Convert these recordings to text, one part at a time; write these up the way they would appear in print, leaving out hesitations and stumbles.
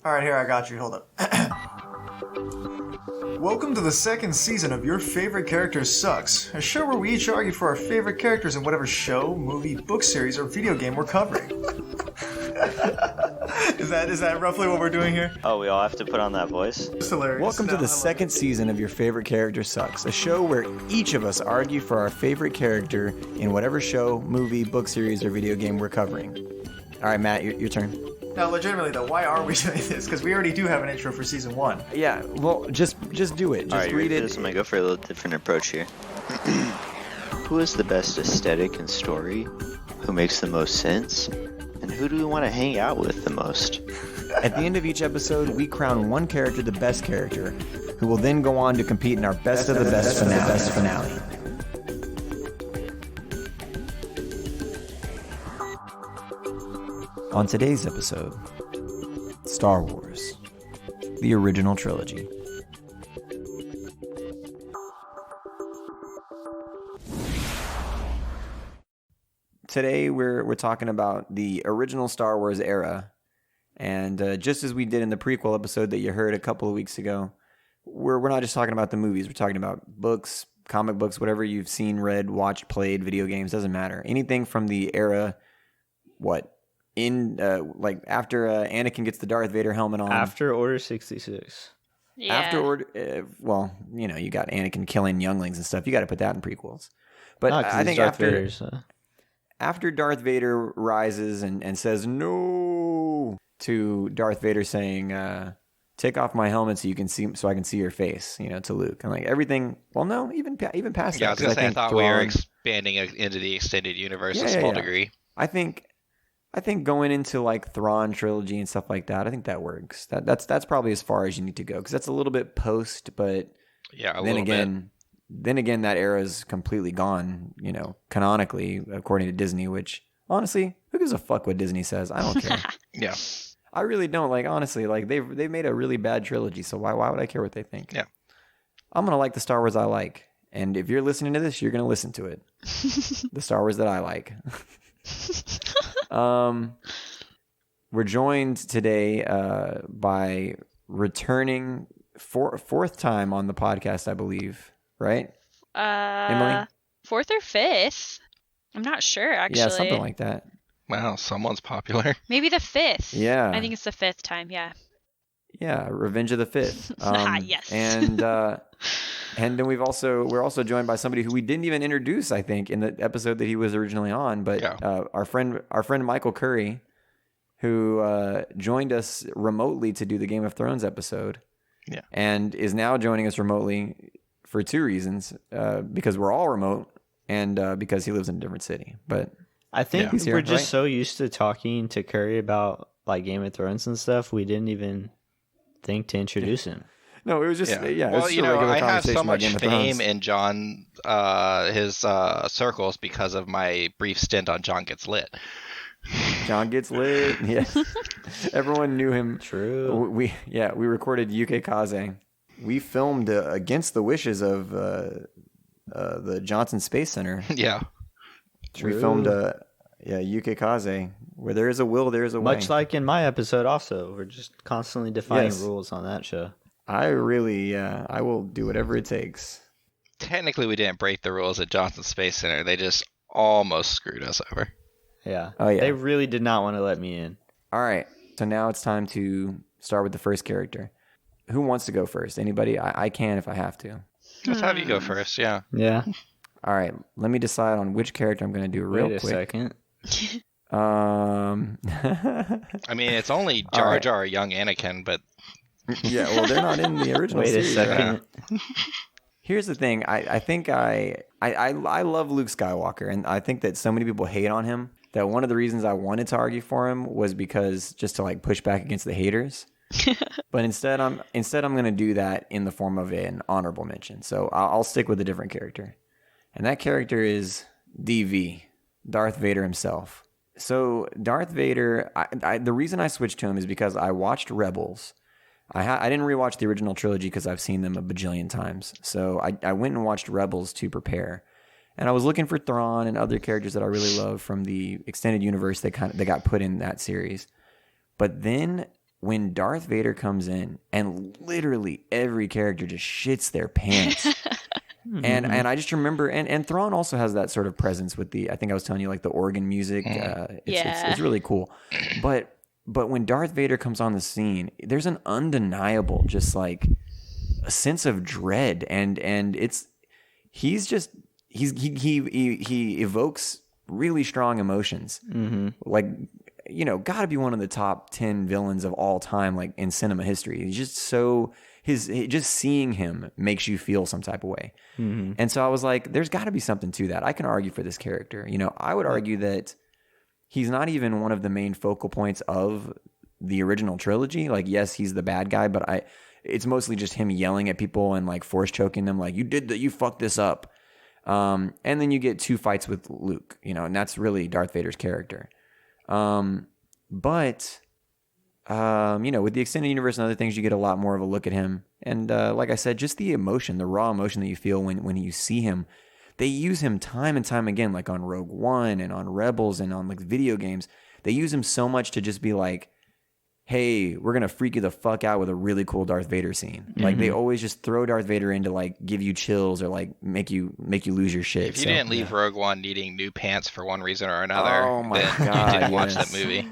Alright, here, I got you. Hold up. Welcome to the second season of Your Favorite Character Sucks, a show where we each argue for our favorite characters in whatever show, movie, book series, or video game we're covering. Is that roughly what we're doing here? Oh, we all have to put on that voice? It's hilarious. Welcome to the second season of Your Favorite Character Sucks, a show where each of us argue for our favorite character in whatever show, movie, book series, or video game we're covering. All right, Matt, your turn. Now, legitimately though, why are we doing this? Because we already do have an intro for season 1. Yeah, well, just do it. Just read it. I'm gonna go for a little different approach here. Who has the best aesthetic and story? Who makes the most sense? And who do we want to hang out with the most? At the end of each episode, we crown one character the best character, who will then go on to compete in our best of the best finale. On today's episode, Star Wars, the original trilogy. Today we're talking about the original Star Wars era, and just as we did in the prequel episode that you heard a couple of weeks ago, we're not just talking about the movies. We're talking about books, comic books, whatever you've seen, read, watched, played, video games, doesn't matter. Anything from the era, after Anakin gets the Darth Vader helmet on. After Order 66. Yeah. After Order, you got Anakin killing younglings and stuff. You got to put that in prequels. But I think after Darth Vader rises and says no to Darth Vader saying, "Take off my helmet so I can see your face," to Luke, and like everything. Well, no, even past that. Yeah, I was gonna say I thought we Thrawn, were expanding into the extended universe to a small degree. I think going into like Thrawn trilogy and stuff like that, I think that works. That's probably as far as you need to go because that's a little bit post, but then again, that era is completely gone. Canonically, according to Disney. Which honestly, who gives a fuck what Disney says? I don't care. Yeah, I really don't. Like honestly, like they've made a really bad trilogy. So why would I care what they think? Yeah, I'm gonna like the Star Wars I like, and if you're listening to this, you're gonna listen to it. The Star Wars that I like. We're joined today by returning fourth time on the podcast, I believe, right? Emily? 4th or 5th? I'm not sure, actually. Yeah, something like that. wow, someone's popular. Maybe the 5th. Yeah. I think it's the 5th time, yeah. Yeah, Revenge of the Fifth. Yes. And then we're also joined by somebody who we didn't even introduce, I think, in the episode that he was originally on. But our friend Michael Curry, who joined us remotely to do the Game of Thrones episode, and is now joining us remotely for two reasons: because we're all remote, and because he lives in a different city. But I think he's here, we're just right? so used to talking to Curry about like Game of Thrones and stuff, we didn't even think to introduce him. No, it was just Well, it was just a regular I have conversation so about much Game of Thrones. fame in John, his circles because of my brief stint on John Gets Lit. John Gets Lit. Yeah, everyone knew him. True. We recorded UK Kaze. We filmed against the wishes of the Johnson Space Center. Yeah. We filmed UK Kaze. Where there is a will, there is a way. Much like in my episode also. We're just constantly defining rules on that show. I really, I will do whatever it takes. Technically, we didn't break the rules at Johnson Space Center. They just almost screwed us over. Yeah. Oh, yeah. They really did not want to let me in. All right. So now it's time to start with the first character. Who wants to go first? Anybody? I can if I have to. Let's have you go first, yeah. Yeah. All right. Let me decide on which character I'm going to do real Wait a quick. second. I mean, it's only Jar Jar, young Anakin, but... Yeah, well, they're not in the original Wait a series. second. Here's the thing. I think I love Luke Skywalker, and I think that so many people hate on him that one of the reasons I wanted to argue for him was because just to like push back against the haters. But instead I'm going to do that in the form of an honorable mention. So I'll stick with a different character. And that character is DV, Darth Vader himself. So Darth Vader, the reason I switched to him is because I watched Rebels. I didn't rewatch the original trilogy because I've seen them a bajillion times. So I went and watched Rebels to prepare. And I was looking for Thrawn and other characters that I really love from the extended universe that got put in that series. But then when Darth Vader comes in and literally every character just shits their pants. And I just remember, and Thrawn also has that sort of presence with I think I was telling you, like the organ music. It's really cool. But when Darth Vader comes on the scene, there's an undeniable just like a sense of dread, and he evokes really strong emotions. Like, you know, gotta be one of the top 10 villains of all time, like in cinema history. He's just just seeing him makes you feel some type of way. And so I was like, there's got to be something to that. I can argue for this character. You know, I would argue that he's not even one of the main focal points of the original trilogy. Like, yes, he's the bad guy, but it's mostly just him yelling at people and like force choking them, like, you fucked this up. And then you get 2 fights with Luke, you know, and that's really Darth Vader's character. But you know, with the extended universe and other things, you get a lot more of a look at him. And like I said, just the emotion, the raw emotion that you feel when you see him. They use him time and time again, like on Rogue One and on Rebels and on like video games. They use him so much to just be like, hey, we're going to freak you the fuck out with a really cool Darth Vader scene. Like, they always just throw Darth Vader in to like give you chills or like make you lose your shit. If you didn't leave Rogue One needing new pants for one reason or another, oh my then God, you didn't watch yes. that movie.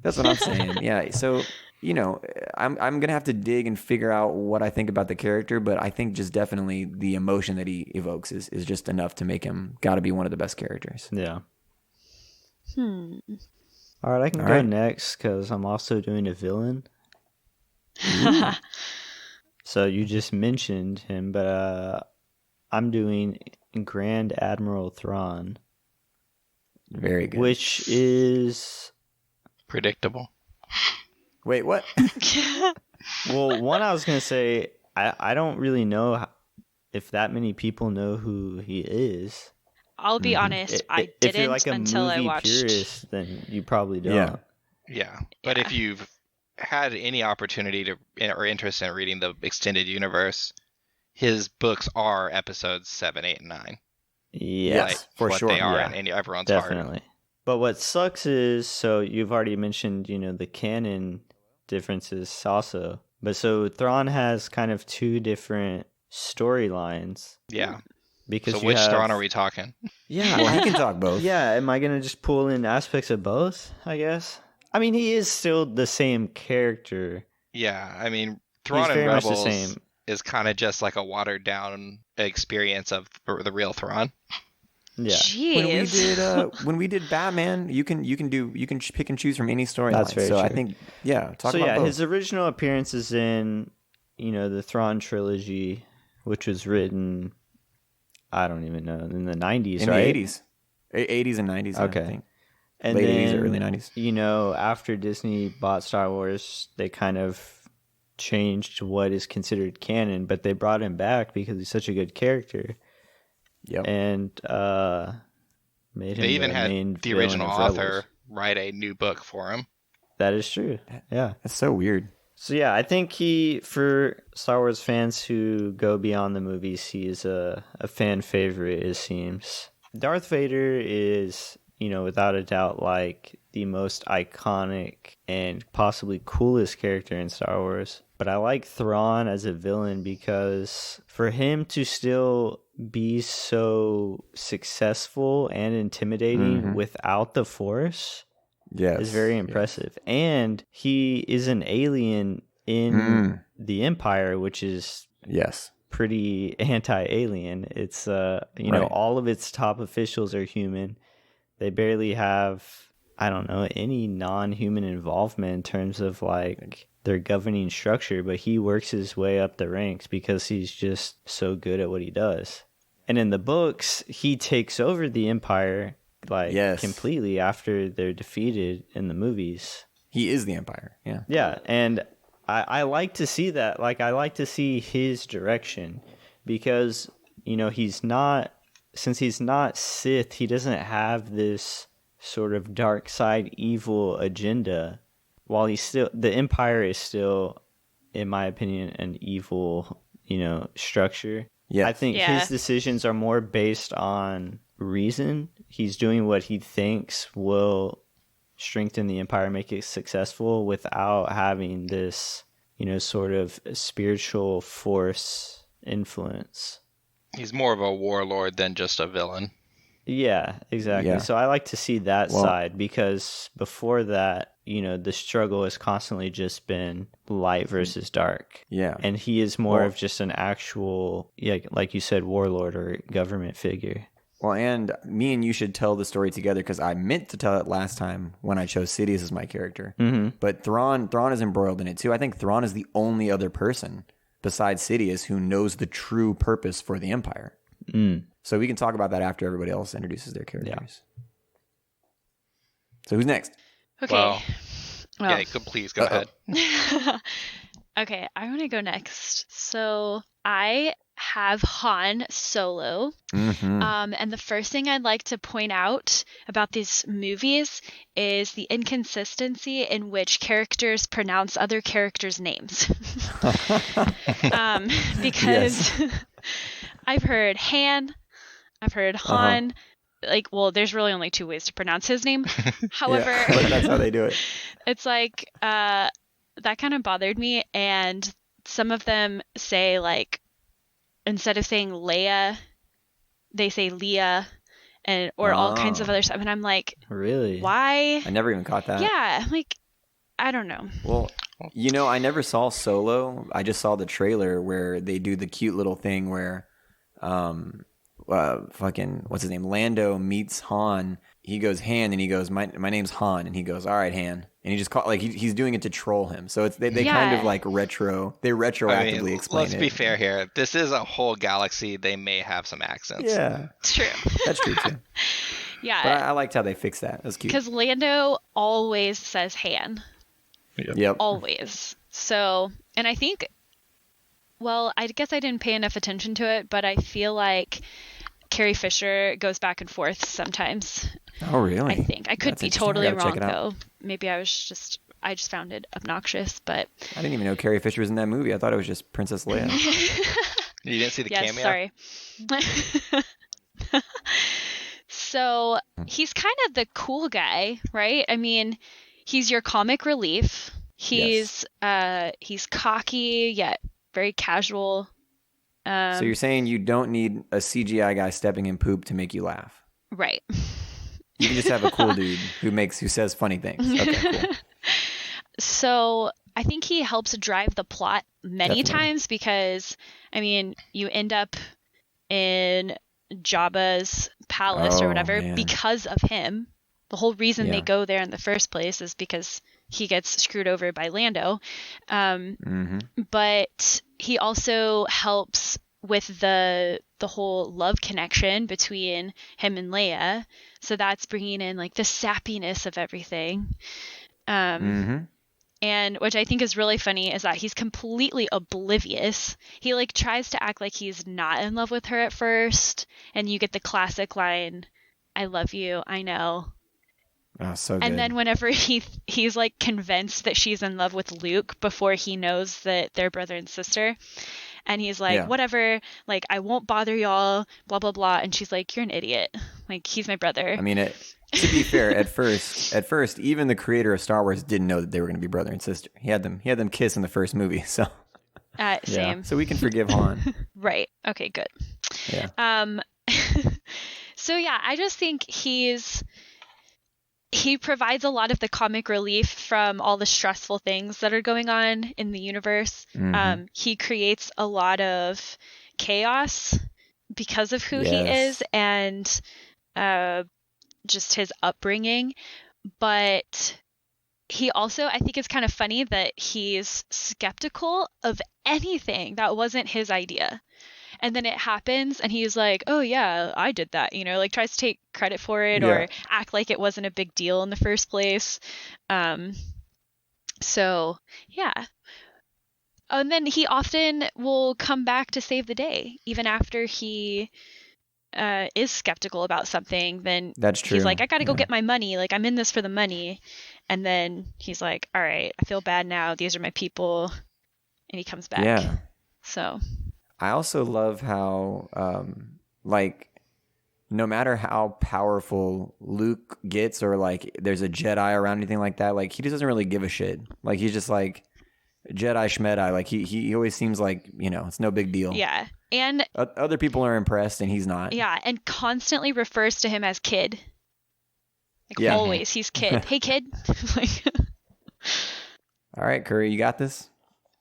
That's what I'm saying. Yeah. So, you know, I'm going to have to dig and figure out what I think about the character, but I think just definitely the emotion that he evokes is just enough to make him got to be one of the best characters. Yeah. All right, I can go next because I'm also doing a villain. So you just mentioned him, but I'm doing Grand Admiral Thrawn. Very good. Which is predictable. Wait, what? Well, one, I was going to say, I don't really know if that many people know who he is. I'll be honest, I didn't if you're like a until I movie watched. Purist, then you probably don't. Yeah. But if you've had any opportunity to or interest in reading the extended universe, his books are episodes 7, 8, and 9. Yes, like, for what sure. They are in everyone's definitely. heart. But what sucks is, so you've already mentioned, you know, the canon differences also. But so Thrawn has kind of 2 different storylines. Yeah. Because so which Thrawn are we talking? Yeah, well, I can talk both. Yeah, am I gonna just pull in aspects of both? I guess. I mean, he is still the same character. Yeah, I mean, Thrawn in Rebels is kind of just like a watered down experience of the real Thrawn. Yeah. Jeez. When we did Batman, you can pick and choose from any storyline. That's very true. I think talk about both. His original appearance is in, you know, the Thrawn trilogy, which was written, I don't even know, in the 90s, in right? the 80s and 90s. Okay. I think. And late then, 80s or early 90s. You know, after Disney bought Star Wars, they kind of changed what is considered canon, but they brought him back because he's such a good character. Yep. And made him They even had main the original villain of author Rebels. write a new book for him. That is true. Yeah. That's so weird. So yeah, I think for Star Wars fans who go beyond the movies, he is a fan favorite, it seems. Darth Vader is, you know, without a doubt, like the most iconic and possibly coolest character in Star Wars. But I like Thrawn as a villain because for him to still be so successful and intimidating without the Force is very impressive. And he is an alien in the Empire, which is pretty anti-alien. It's you know, all of its top officials are human. They barely have, I don't know, any non-human involvement in terms of like their governing structure, but he works his way up the ranks because he's just so good at what he does. And in the books, he takes over the Empire completely after they're defeated in the movies. He is the Empire. Yeah. Yeah, and I like to see that. Like, I like to see his direction because, you know, since he's not Sith, he doesn't have this sort of dark side evil agenda. While the Empire is still, in my opinion, an evil, you know, structure. Yeah. I think his decisions are more based on reason. He's doing what he thinks will strengthen the empire, make it successful without having this, sort of spiritual force influence. He's more of a warlord than just a villain. Yeah, exactly. Yeah. So I like to see that side, because before that, the struggle has constantly just been light versus dark. Yeah. And he is more of just an actual, like you said, warlord or government figure. Well, and me and you should tell the story together, because I meant to tell it last time when I chose Sidious as my character. Mm-hmm. But Thrawn is embroiled in it too. I think Thrawn is the only other person besides Sidious who knows the true purpose for the Empire. Mm. So we can talk about that after everybody else introduces their characters. So who's next? Okay. Well, Well. yeah, please go ahead. Okay, I want to go next. So I have Han Solo. Mm-hmm. And the first thing I'd like to point out about these movies is the inconsistency in which characters pronounce other characters' names. Because I've heard Han, I've heard Han. There's really only two ways to pronounce his name. However, but that's how they do it. it's like that kind of bothered me, and some of them say, like, instead of saying Leia, they say Leia, or all kinds of other stuff, and I'm like, really? why? I never even caught that. Yeah, I'm like, I don't know. Well, I never saw Solo. I just saw the trailer where they do the cute little thing where what's his name? Lando meets Han. He goes, Han, and he goes, my name's Han, and he goes, all right, Han. And he just he's doing it to troll him. So it's they kind of like retroactively explain it. Let's be fair here. This is a whole galaxy. They may have some accents. Yeah. It's true. That's true too. Yeah. But I liked how they fixed that. It was cute. Because Lando always says Han. Yep. Always. So, and I think, I guess I didn't pay enough attention to it, but I feel like Carrie Fisher goes back and forth sometimes. Oh, really? I think. I could That's be interesting. totally I gotta wrong, check it out. though. Maybe I just found it obnoxious, but... I didn't even know Carrie Fisher was in that movie. I thought it was just Princess Leia. You didn't see the yes, cameo? Sorry. So, he's kind of the cool guy, right? I mean, he's your comic relief. He's cocky, yet very casual. So you're saying you don't need a CGI guy stepping in poop to make you laugh? Right. You can just have a cool dude who says funny things. Okay, cool. So I think he helps drive the plot many Definitely. times because, I mean, you end up in Jabba's palace or whatever because of him. The whole reason they go there in the first place is because he gets screwed over by Lando. But he also helps with the whole love connection between him and Leia. So that's bringing in like the sappiness of everything. And which I think is really funny is that he's completely oblivious. He like tries to act like he's not in love with her at first. And you get the classic line, I love you, I know. Oh, so good. And then whenever he's like convinced that she's in love with Luke before he knows that they're brother and sister. And he's like, whatever, like, I won't bother y'all, blah, blah, blah. And she's like, you're an idiot. Like, he's my brother. I mean, to be fair, at first, even the creator of Star Wars didn't know that they were going to be brother and sister. He had them kiss in the first movie, so. Same. So we can forgive Han. Right. Okay, good. Yeah. So yeah, I just think he provides a lot of the comic relief from all the stressful things that are going on in the universe. He creates a lot of chaos because of who he is and just his upbringing. But he also, I think it's kind of funny that he's skeptical of anything that wasn't his idea. And then it happens and he's like, oh yeah, I did that, like tries to take credit for it or act like it wasn't a big deal in the first place. So yeah. And then he often will come back to save the day, even after he is skeptical about something. Then that's true. He's like, I got to go get my money. Like, I'm in this for the money. And then he's like, all right, I feel bad now. These are my people. And he comes back. Yeah. So. I also love how, no matter how powerful Luke gets, or like there's a Jedi around, anything like that, like he just doesn't really give a shit. Like he's just like Jedi Schmedi. Like he always seems like, it's no big deal. Yeah. And other people are impressed and he's not. yeah, and constantly refers to him as kid. Like Yeah. always, he's kid. Hey kid. Like All right, Curry, you got this?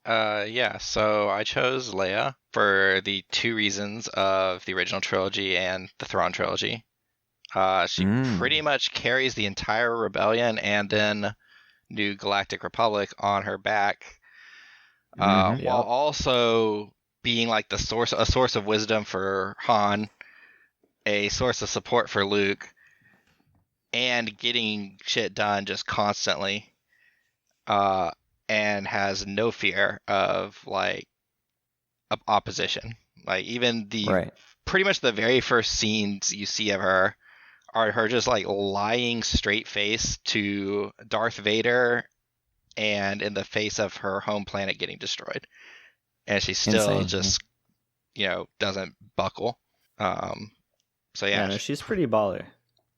Yeah, so I chose Leia for the two reasons of the original trilogy and the Thrawn trilogy. She pretty much carries the entire rebellion and then New Galactic Republic on her back, while also being like a source of wisdom for Han, a source of support for Luke, and getting shit done just constantly. And has no fear of like opposition. Like even pretty much the very first scenes you see of her are her just like lying straight face to Darth Vader and in the face of her home planet getting destroyed. And she still just, doesn't buckle. So yeah. No, she's pretty baller.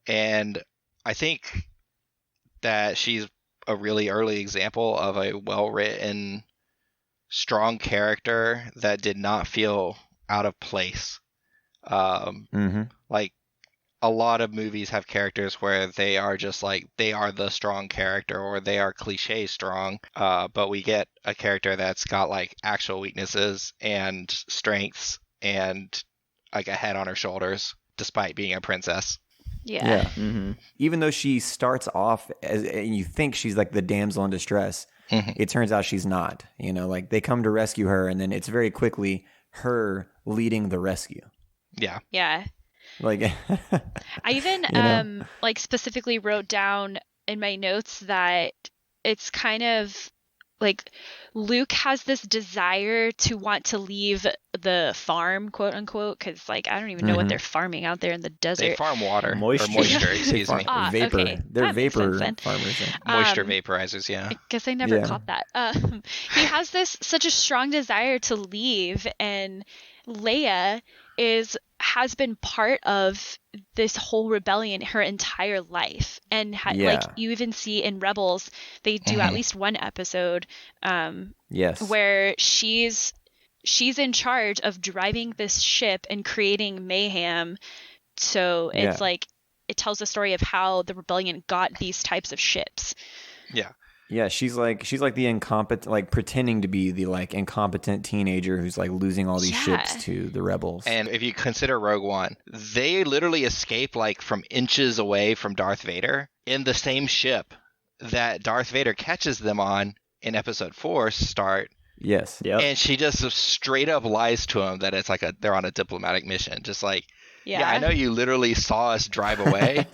And I think that she's a really early example of a well-written, strong character that did not feel out of place. Like a lot of movies have characters where they are just like, they are the strong character or they are cliche strong. But we get a character that's got like actual weaknesses and strengths and like a head on her shoulders, despite being a princess. Yeah. Mm-hmm. Even though she starts off and you think she's like the damsel in distress, it turns out she's not. Like they come to rescue her, and then it's very quickly her leading the rescue. Yeah. Yeah. Like I even like specifically wrote down in my notes that it's kind of like Luke has this desire to want to leave the farm, quote unquote, because like I don't even know what they're farming out there in the desert. They farm water. Moisture, excuse me. Vapor. Okay. They're That makes vapor sense then. farmers. Moisture vaporizers, yeah. I guess I never caught that. He has such a strong desire to leave, and Leia has been part of this whole rebellion her entire life, and like you even see in Rebels, they do at least one episode where she's in charge of driving this ship and creating mayhem. So it's like it tells the story of how the rebellion got these types of ships. Yeah, she's like the incompetent, like pretending to be the like incompetent teenager who's like losing all these ships to the rebels. And if you consider Rogue One, they literally escape like from inches away from Darth Vader in the same ship that Darth Vader catches them on in Episode 4 start. Yes. Yep. And she just straight up lies to him that it's like they're on a diplomatic mission. Just like, yeah, I know you literally saw us drive away,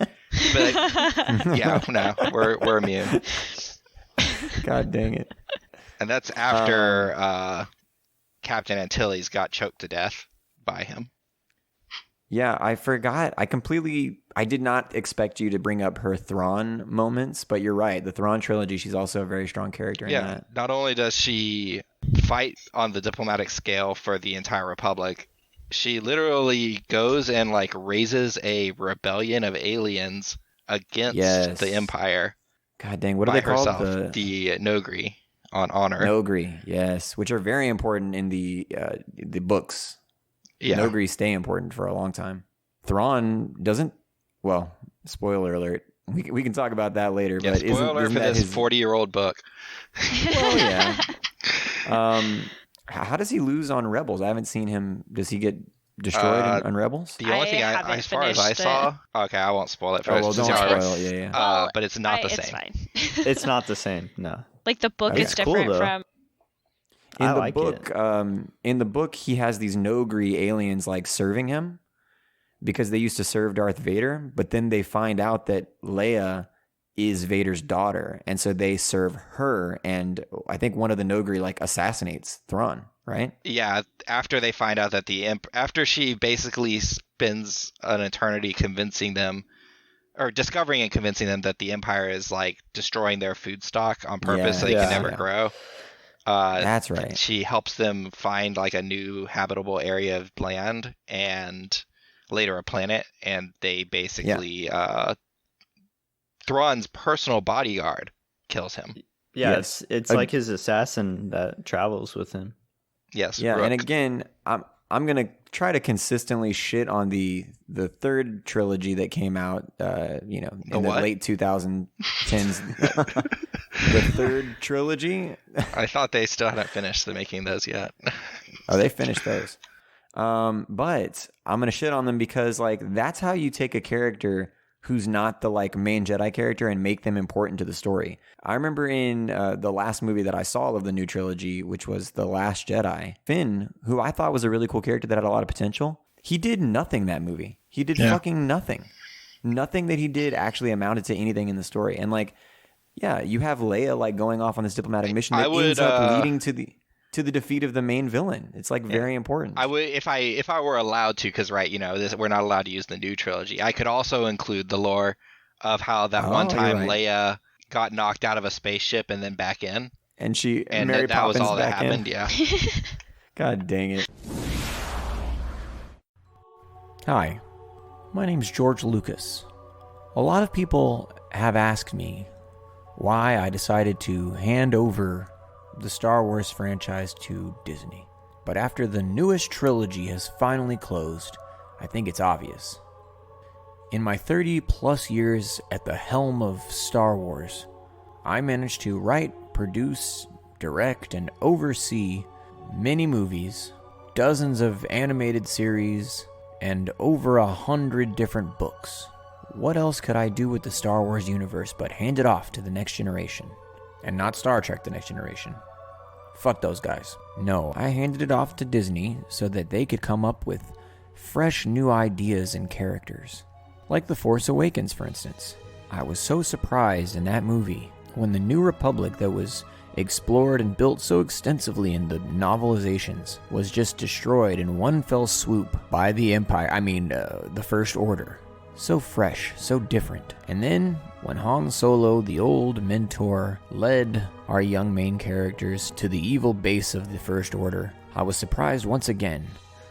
but no, we're immune. God dang it. And that's after Captain Antilles got choked to death by him. Yeah, I forgot. I did not expect you to bring up her Thrawn moments, but you're right. The Thrawn trilogy, she's also a very strong character in that. Not only does she fight on the diplomatic scale for the entire Republic, she literally goes and like raises a rebellion of aliens against the Empire. God dang, what are they called? The Nogri on Honor. Nogri, yes, which are very important in the books. Yeah. Nogri stay important for a long time. Thrawn doesn't. Well, spoiler alert. We can talk about that later. Yeah, but spoiler alert for this 40-year-old book. Well, yeah. How does he lose on Rebels? I haven't seen him. Does he get destroyed on Rebels? The only thing, as far as I saw, okay, I won't spoil it for don't spoil it. Yeah. But it's not the same. It's fine. It's not the same. No. Like the book is different cool, from. In the book, he has these Nogri aliens like serving him because they used to serve Darth Vader, but then they find out that Leia is Vader's daughter, and so they serve her. And I think one of the Nogri like assassinates Thrawn, right? Yeah, after they find out that after she basically spends an eternity convincing them, or discovering and convincing them that the Empire is like destroying their food stock on purpose so they can never grow. That's right. She helps them find like a new habitable area of land, and later a planet, and they basically Thrawn's personal bodyguard kills him. Yeah, Yes. it's like his assassin that travels with him. Yes. Yeah, Rook. and again, I'm gonna try to consistently shit on the third trilogy that came out, in the late 2010s. The third trilogy. I thought they still hadn't finished making those yet. Oh, they finished those. But I'm gonna shit on them because like that's how you take a character who's not the like main Jedi character and make them important to the story. I remember in the last movie that I saw of the new trilogy, which was The Last Jedi, Finn, who I thought was a really cool character that had a lot of potential, he did nothing that movie. He did fucking nothing. Nothing that he did actually amounted to anything in the story. And like, yeah, you have Leia like going off on this diplomatic mission that ends up leading to the defeat of the main villain. It's like very important. I would if I were allowed to, because we're not allowed to use the new trilogy. I could also include the lore of how that one time Leia got knocked out of a spaceship and then back in, and Mary that was all that happened. Yeah. God dang it. Hi, my name's George Lucas. A lot of people have asked me why I decided to hand over the Star Wars franchise to Disney. But after the newest trilogy has finally closed, I think it's obvious. In my 30 plus years at the helm of Star Wars, I managed to write, produce, direct, and oversee many movies, dozens of animated series, and over 100 different books. What else could I do with the Star Wars universe but hand it off to the next generation? And not Star Trek The Next Generation. Fuck those guys. No, I handed it off to Disney so that they could come up with fresh new ideas and characters. Like The Force Awakens, for instance. I was so surprised in that movie when the New Republic that was explored and built so extensively in the novelizations was just destroyed in one fell swoop by the Empire. The First Order. So fresh, so different. And then, when Han Solo, the old mentor, led our young main characters to the evil base of the First Order, I was surprised once again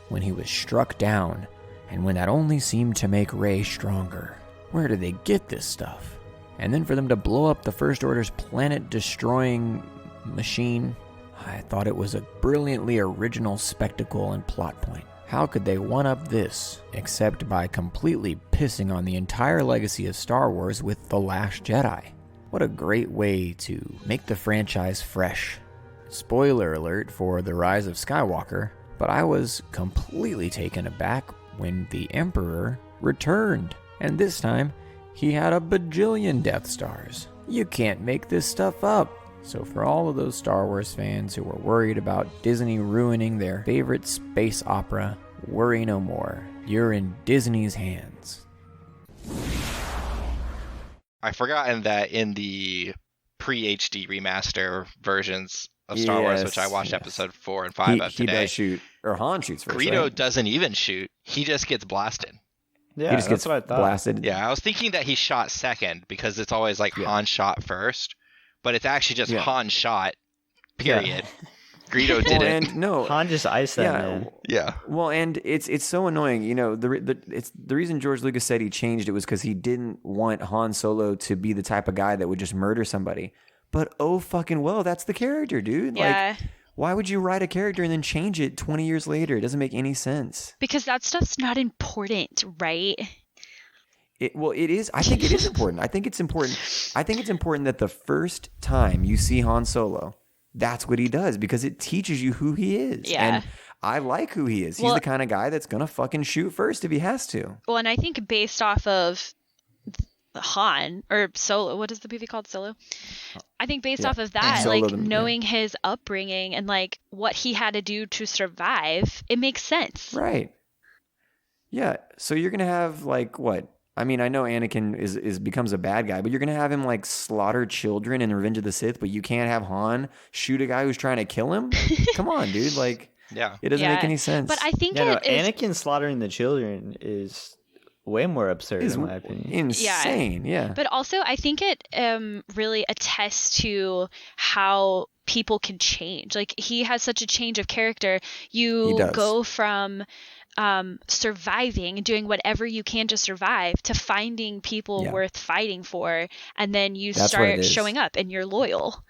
when he was struck down, and when that only seemed to make Rey stronger. Where did they get this stuff? And then for them to blow up the First Order's planet-destroying machine, I thought it was a brilliantly original spectacle and plot point. How could they one-up this, except by completely pissing on the entire legacy of Star Wars with The Last Jedi? What a great way to make the franchise fresh. Spoiler alert for The Rise of Skywalker, but I was completely taken aback when the Emperor returned, and this time he had a bajillion Death Stars. You can't make this stuff up. So for all of those Star Wars fans who were worried about Disney ruining their favorite space opera, worry no more. You're in Disney's hands. I've forgotten that in the pre-HD remaster versions of Star Wars, which I watched episode 4 and 5 of today. He does shoot, or Han shoots first, Greedo right? doesn't even shoot. He just gets blasted. Yeah, he just gets what I thought. blasted. Yeah, I was thinking that he shot second because it's always like Han shot first. But it's actually just Han shot, period. Yeah. Greedo didn't. And no, Han just iced that man. Yeah. Well, and it's so annoying. The reason George Lucas said he changed it was because he didn't want Han Solo to be the type of guy that would just murder somebody. But oh fucking well, that's the character, dude. Yeah. Like, why would you write a character and then change it 20 years later? It doesn't make any sense. Because that stuff's not important, right? It is. I think it is important. I think it's important. I think it's important that the first time you see Han Solo, that's what he does because it teaches you who he is. Yeah. And I like who he is. He's the kind of guy that's going to fucking shoot first if he has to. Well, and I think based off of Han or Solo, what is the movie called? Solo? I think based off of that, Solo, like knowing his upbringing and like what he had to do to survive, it makes sense. Right. Yeah. So you're going to have like what? I mean, I know Anakin is becomes a bad guy, but you're gonna have him like slaughter children in Revenge of the Sith, but you can't have Han shoot a guy who's trying to kill him. Come on, dude! Like, it doesn't make any sense. But I think Anakin slaughtering the children is way more absurd in my opinion. Insane, yeah. But also, I think it really attests to how people can change. Like he has such a change of character. You go from surviving and doing whatever you can to survive, to finding people worth fighting for, and then you start showing up and you're loyal.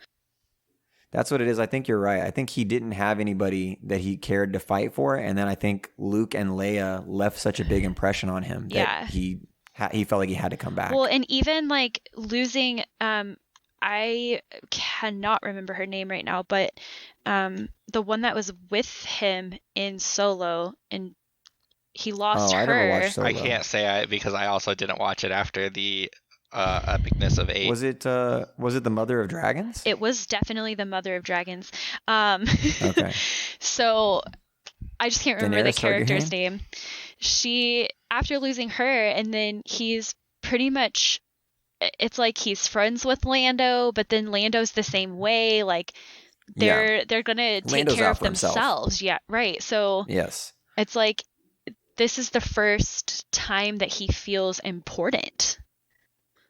That's what it is. I think you're right. I think he didn't have anybody that he cared to fight for, and then I think Luke and Leia left such a big impression on him that he felt like he had to come back. Well, and even like losing, I cannot remember her name right now, but the one that was with him in Solo, and he lost her. I never watched Solo. I can't say because I also didn't watch it after the epicness of 8. Was it the Mother of Dragons? It was definitely the Mother of Dragons. Okay. So I just can't remember the character's Targaryen? name. She, after losing her, and then he's pretty much, it's like he's friends with Lando, but then Lando's the same way. Like they're gonna take Lando's care out of for himself. themselves. Yeah, right. So Yes. it's like this is the first time that he feels important.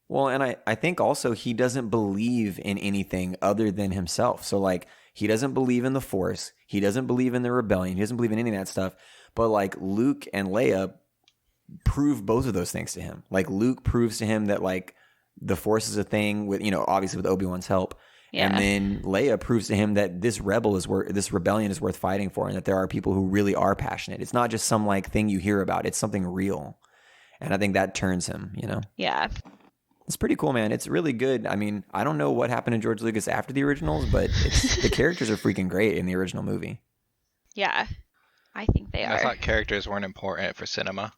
Well, and I think also he doesn't believe in anything other than himself. So like he doesn't believe in the Force. He doesn't believe in the rebellion. He doesn't believe in any of that stuff. But like Luke and Leia prove both of those things to him. Like Luke proves to him that like the Force is a thing with, obviously with Obi-Wan's help. Yeah. And then Leia proves to him that this rebellion is worth fighting for, and that there are people who really are passionate. It's not just some like thing you hear about. It's something real. And I think that turns him, Yeah. It's pretty cool, man. It's really good. I mean, I don't know what happened to George Lucas after the originals, but the characters are freaking great in the original movie. Yeah, I think they are. I thought characters weren't important for cinema.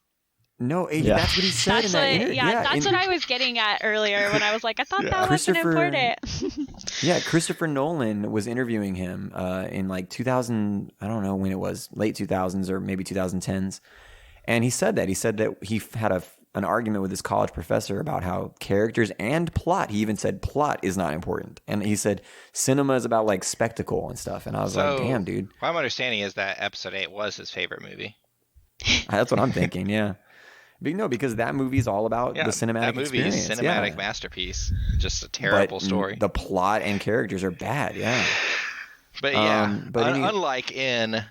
No, that's what he said in that interview. That's what I was getting at earlier when I was like, I thought that wasn't important. Christopher Nolan was interviewing him in like 2000, I don't know when it was, late 2000s or maybe 2010s. And he said that. He said that he had an argument with his college professor about how characters and plot, he even said plot is not important. And he said cinema is about like spectacle and stuff. And I was like, damn, dude. What I'm understanding is that Episode 8 was his favorite movie. That's what I'm thinking, yeah. But no, because that movie's all about the cinematic experience. That movie is cinematic masterpiece. Just a terrible story. The plot and characters are bad, yeah. But unlike in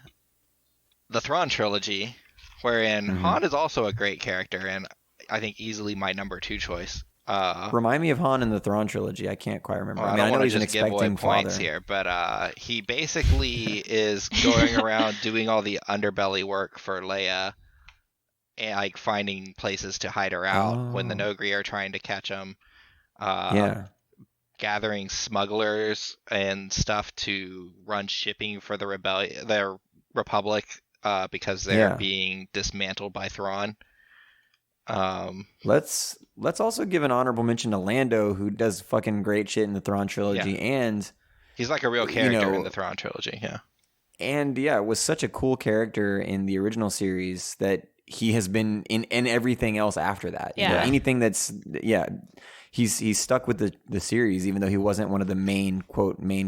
the Thrawn trilogy, wherein Han is also a great character, and I think easily my number 2 choice. Remind me of Han in the Thrawn trilogy. I can't quite remember. I know he's an expecting points here, but he basically is going around doing all the underbelly work for Leia, and like finding places to hide her out when the Nogri are trying to catch him. Gathering smugglers and stuff to run shipping for the Republic because they're being dismantled by Thrawn. Let's also give an honorable mention to Lando, who does fucking great shit in the Thrawn trilogy, and he's like a real character in the Thrawn trilogy, and was such a cool character in the original series that he has been in everything else after that. Anything that's he's stuck with the series, even though he wasn't one of the main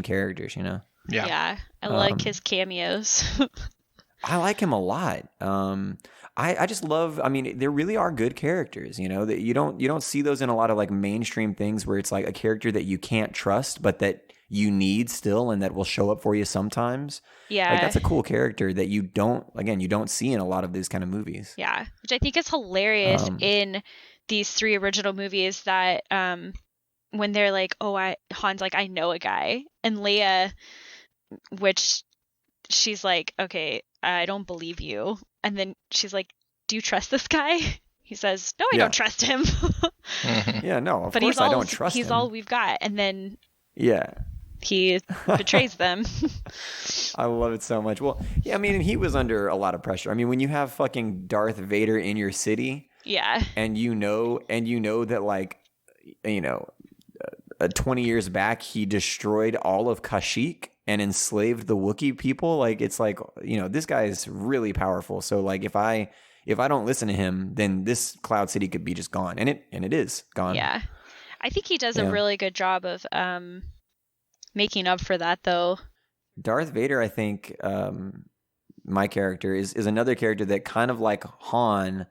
characters. I like his cameos. I like him a lot. I just love. I mean, there really are good characters. That you don't see those in a lot of like mainstream things where it's like a character that you can't trust, but that you need still, and that will show up for you sometimes. Yeah, like that's a cool character that you don't see in a lot of these kind of movies. Yeah, which I think is hilarious in these 3 original movies. That when they're like, Han's like, I know a guy, and Leia, which she's like, okay, I don't believe you. And then she's like, do you trust this guy? He says, no, I don't trust him. Yeah, no, of course I don't trust him. He's all we've got. And then he betrays them. I love it so much. Well, I mean, he was under a lot of pressure. I mean, when you have fucking Darth Vader in your city, and you know that like, 20 years back he destroyed all of Kashyyyk and enslaved the Wookiee people. Like, it's like, this guy is really powerful. So like, if I don't listen to him, then this Cloud City could be just gone, and it is gone. Yeah, I think he does a really good job of making up for that, though. Darth Vader, I think, my character is another character that kind of like Han,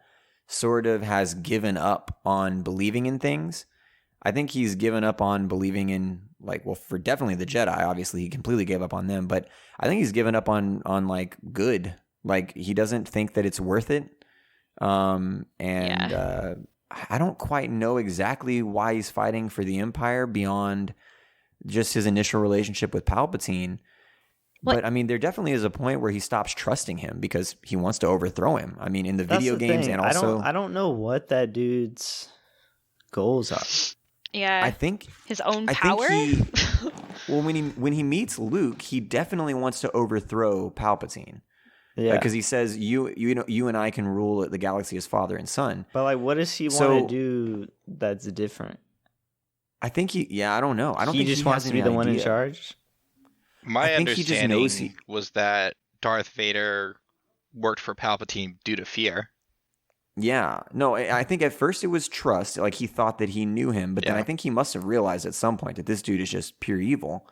sort of has given up on believing in things. I think he's given up on believing in for definitely the Jedi. Obviously, he completely gave up on them. But I think he's given up on like good. Like, he doesn't think that it's worth it. I don't quite know exactly why he's fighting for the Empire beyond just his initial relationship with Palpatine. What? But I mean, there definitely is a point where he stops trusting him because he wants to overthrow him. I mean, in the video games, and also I don't know what that dude's goals are. Yeah. I think his own I power. think well, when he meets Luke, he definitely wants to overthrow Palpatine. Yeah, because he says you and I can rule the galaxy as father and son. But like, what does he want to do that's different? I think I don't know. I don't think he just wants to be the one in charge. My understanding was that Darth Vader worked for Palpatine due to fear. Yeah. No, I think at first it was trust. Like, he thought that he knew him, but then I think he must have realized at some point that this dude is just pure evil.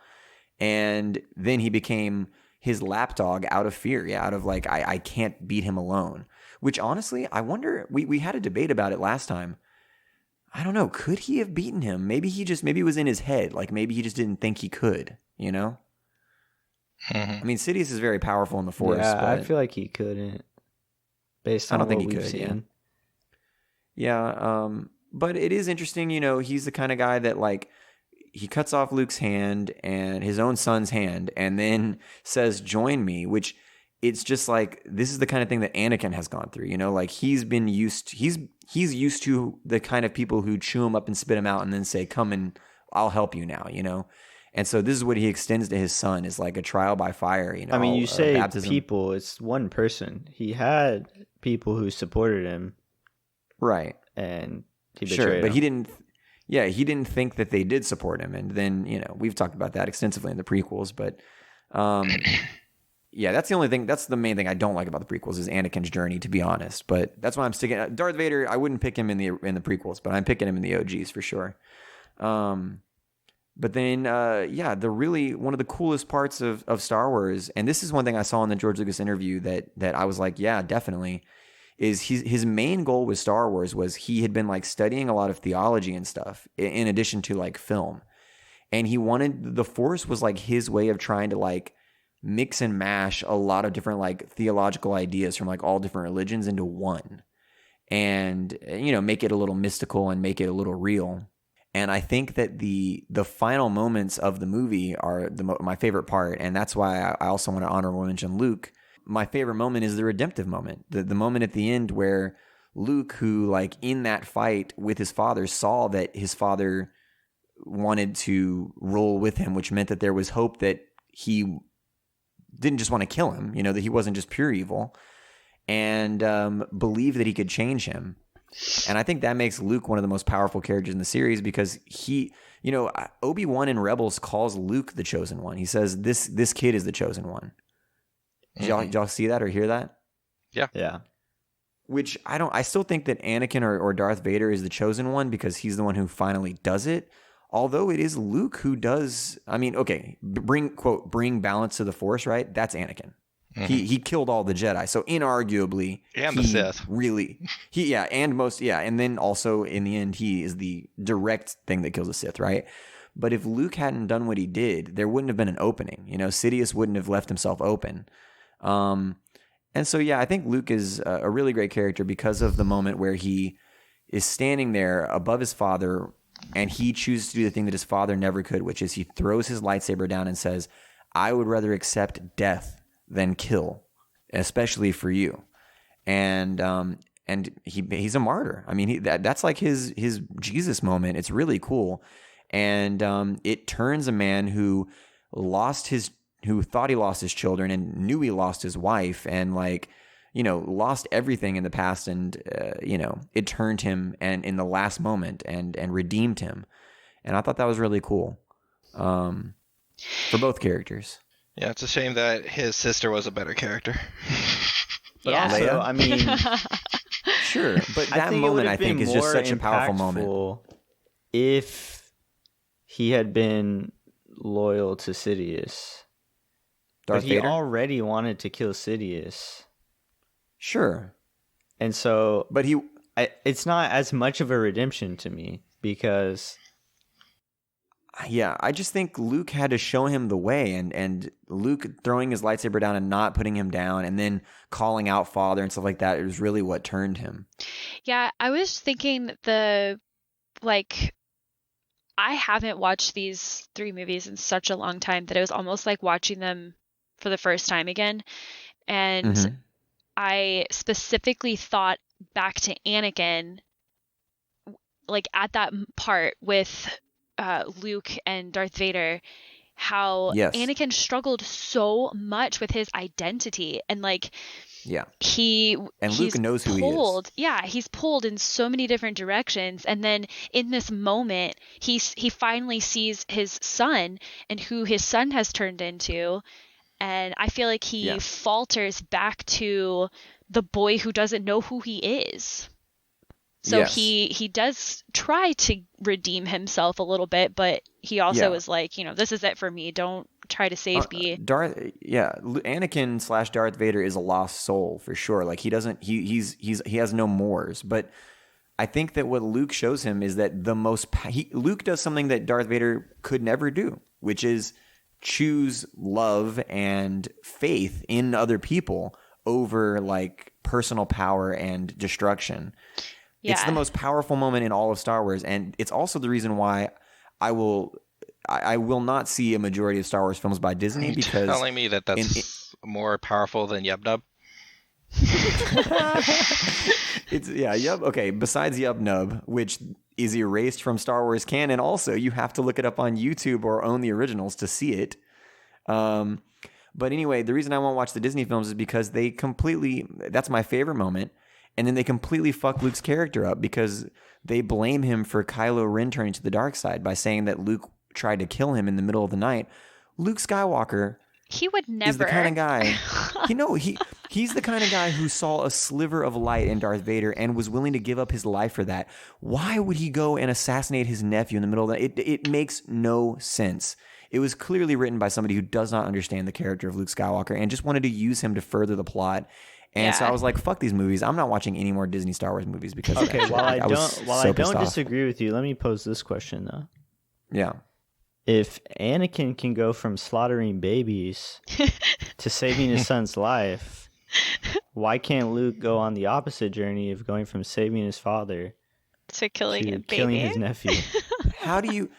And then he became his lapdog out of fear. Yeah, out of like, I can't beat him alone. Which honestly, I wonder, we had a debate about it last time. I don't know. Could he have beaten him? Maybe it was in his head. Like, maybe he just didn't think he could, you know? I mean, Sidious is very powerful in the Force. Yeah, but I feel like he couldn't. Based on what we've seen. Yeah, but it is interesting, you know, he's the kind of guy that, like, he cuts off Luke's hand and his own son's hand and then says, join me, which it's just like, this is the kind of thing that Anakin has gone through, you know, like he's used to the kind of people who chew him up and spit him out and then say, come and I'll help you now, you know? And so this is what he extends to his son, is like a trial by fire, you know? I mean, you say baptism. people, it's one person. He had people who supported him. Right. And he betrayed but him. he didn't think that they did support him. And then, you know, we've talked about that extensively in the prequels, but yeah, that's the main thing I don't like about the prequels is Anakin's journey, to be honest. But that's why I'm sticking Darth Vader. I wouldn't pick him in the prequels, but I'm picking him in the OGs for sure. But then, one of the coolest parts of Star Wars, and this is one thing I saw in the George Lucas interview that I was like, yeah, definitely, is his main goal with Star Wars was he had been like studying a lot of theology and stuff in addition to like film. And he wanted, the Force was like his way of trying to like mix and mash a lot of different like theological ideas from like all different religions into one. And, you know, make it a little mystical and make it a little real. And I think that the final moments of the movie are my favorite part, and that's why I also want to honorable mention Luke. My favorite moment is the redemptive moment, the moment at the end where Luke, who like in that fight with his father, saw that his father wanted to roll with him, which meant that there was hope that he didn't just want to kill him, you know, that he wasn't just pure evil, and believed that he could change him. And I think that makes Luke one of the most powerful characters in the series because he, you know, Obi-Wan in Rebels calls Luke the chosen one. He says, this kid is the chosen one. Did y'all see that or hear that? Yeah. Yeah. Which I still think that Anakin or Darth Vader is the chosen one because he's the one who finally does it. Although it is Luke who does, I mean, okay, bring balance to the Force, right? That's Anakin. He killed all the Jedi, so inarguably, and the Sith, and then also in the end, he is the direct thing that kills the Sith, right? But if Luke hadn't done what he did, there wouldn't have been an opening. You know, Sidious wouldn't have left himself open. And so, yeah, I think Luke is a really great character because of the moment where he is standing there above his father, and he chooses to do the thing that his father never could, which is he throws his lightsaber down and says, "I would rather accept death than kill, especially for you." And he's a martyr. I mean, that's like his Jesus moment. It's really cool. And it turns a man who thought he lost his children and knew he lost his wife and like, you know, lost everything in the past. And, you know, it turned him and in the last moment and redeemed him. And I thought that was really cool for both characters. Yeah, it's a shame that his sister was a better character. But yeah. also, Leia? I mean, sure, but that moment I think is just such a powerful moment. If he had been loyal to Sidious, Darth but he Vader? already wanted to kill Sidious. Sure, and so, but it's not as much of a redemption to me because Yeah, I just think Luke had to show him the way, and Luke throwing his lightsaber down and not putting him down, and then calling out Father and stuff like that, it was really what turned him. Yeah, I was thinking I haven't watched these 3 movies in such a long time that it was almost like watching them for the first time again. And I specifically thought back to Anakin, like at that part with Luke and Darth Vader, how Anakin struggled so much with his identity, and like Luke knows who he is. Yeah, he's pulled in so many different directions, and then in this moment, he finally sees his son and who his son has turned into, and I feel like he falters back to the boy who doesn't know who he is. So he does try to redeem himself a little bit, but he also is like, this is it for me. Don't try to save me. Anakin / Darth Vader is a lost soul for sure. Like he has no mores. But I think that what Luke shows him is that Luke does something that Darth Vader could never do, which is choose love and faith in other people over like personal power and destruction. Yeah. It's the most powerful moment in all of Star Wars, and it's also the reason why I will not see a majority of Star Wars films by Disney. Because you're telling me that's more powerful than Yub Nub? Okay, besides Yub Nub, which is erased from Star Wars canon, also you have to look it up on YouTube or own the originals to see it. But anyway, the reason I won't watch the Disney films is because that's my favorite moment. And then they completely fuck Luke's character up because they blame him for Kylo Ren turning to the dark side by saying that Luke tried to kill him in the middle of the night. Luke Skywalker, he would never. Is the kind of guy. He's the kind of guy who saw a sliver of light in Darth Vader and was willing to give up his life for that. Why would he go and assassinate his nephew in the middle of the night? It makes no sense. It was clearly written by somebody who does not understand the character of Luke Skywalker and just wanted to use him to further the plot. And so I was like, fuck these movies. I'm not watching any more Disney Star Wars movies because of that. While I don't disagree with you, let me pose this question though. Yeah. If Anakin can go from slaughtering babies to saving his son's life, why can't Luke go on the opposite journey of going from saving his father to killing his nephew? How do you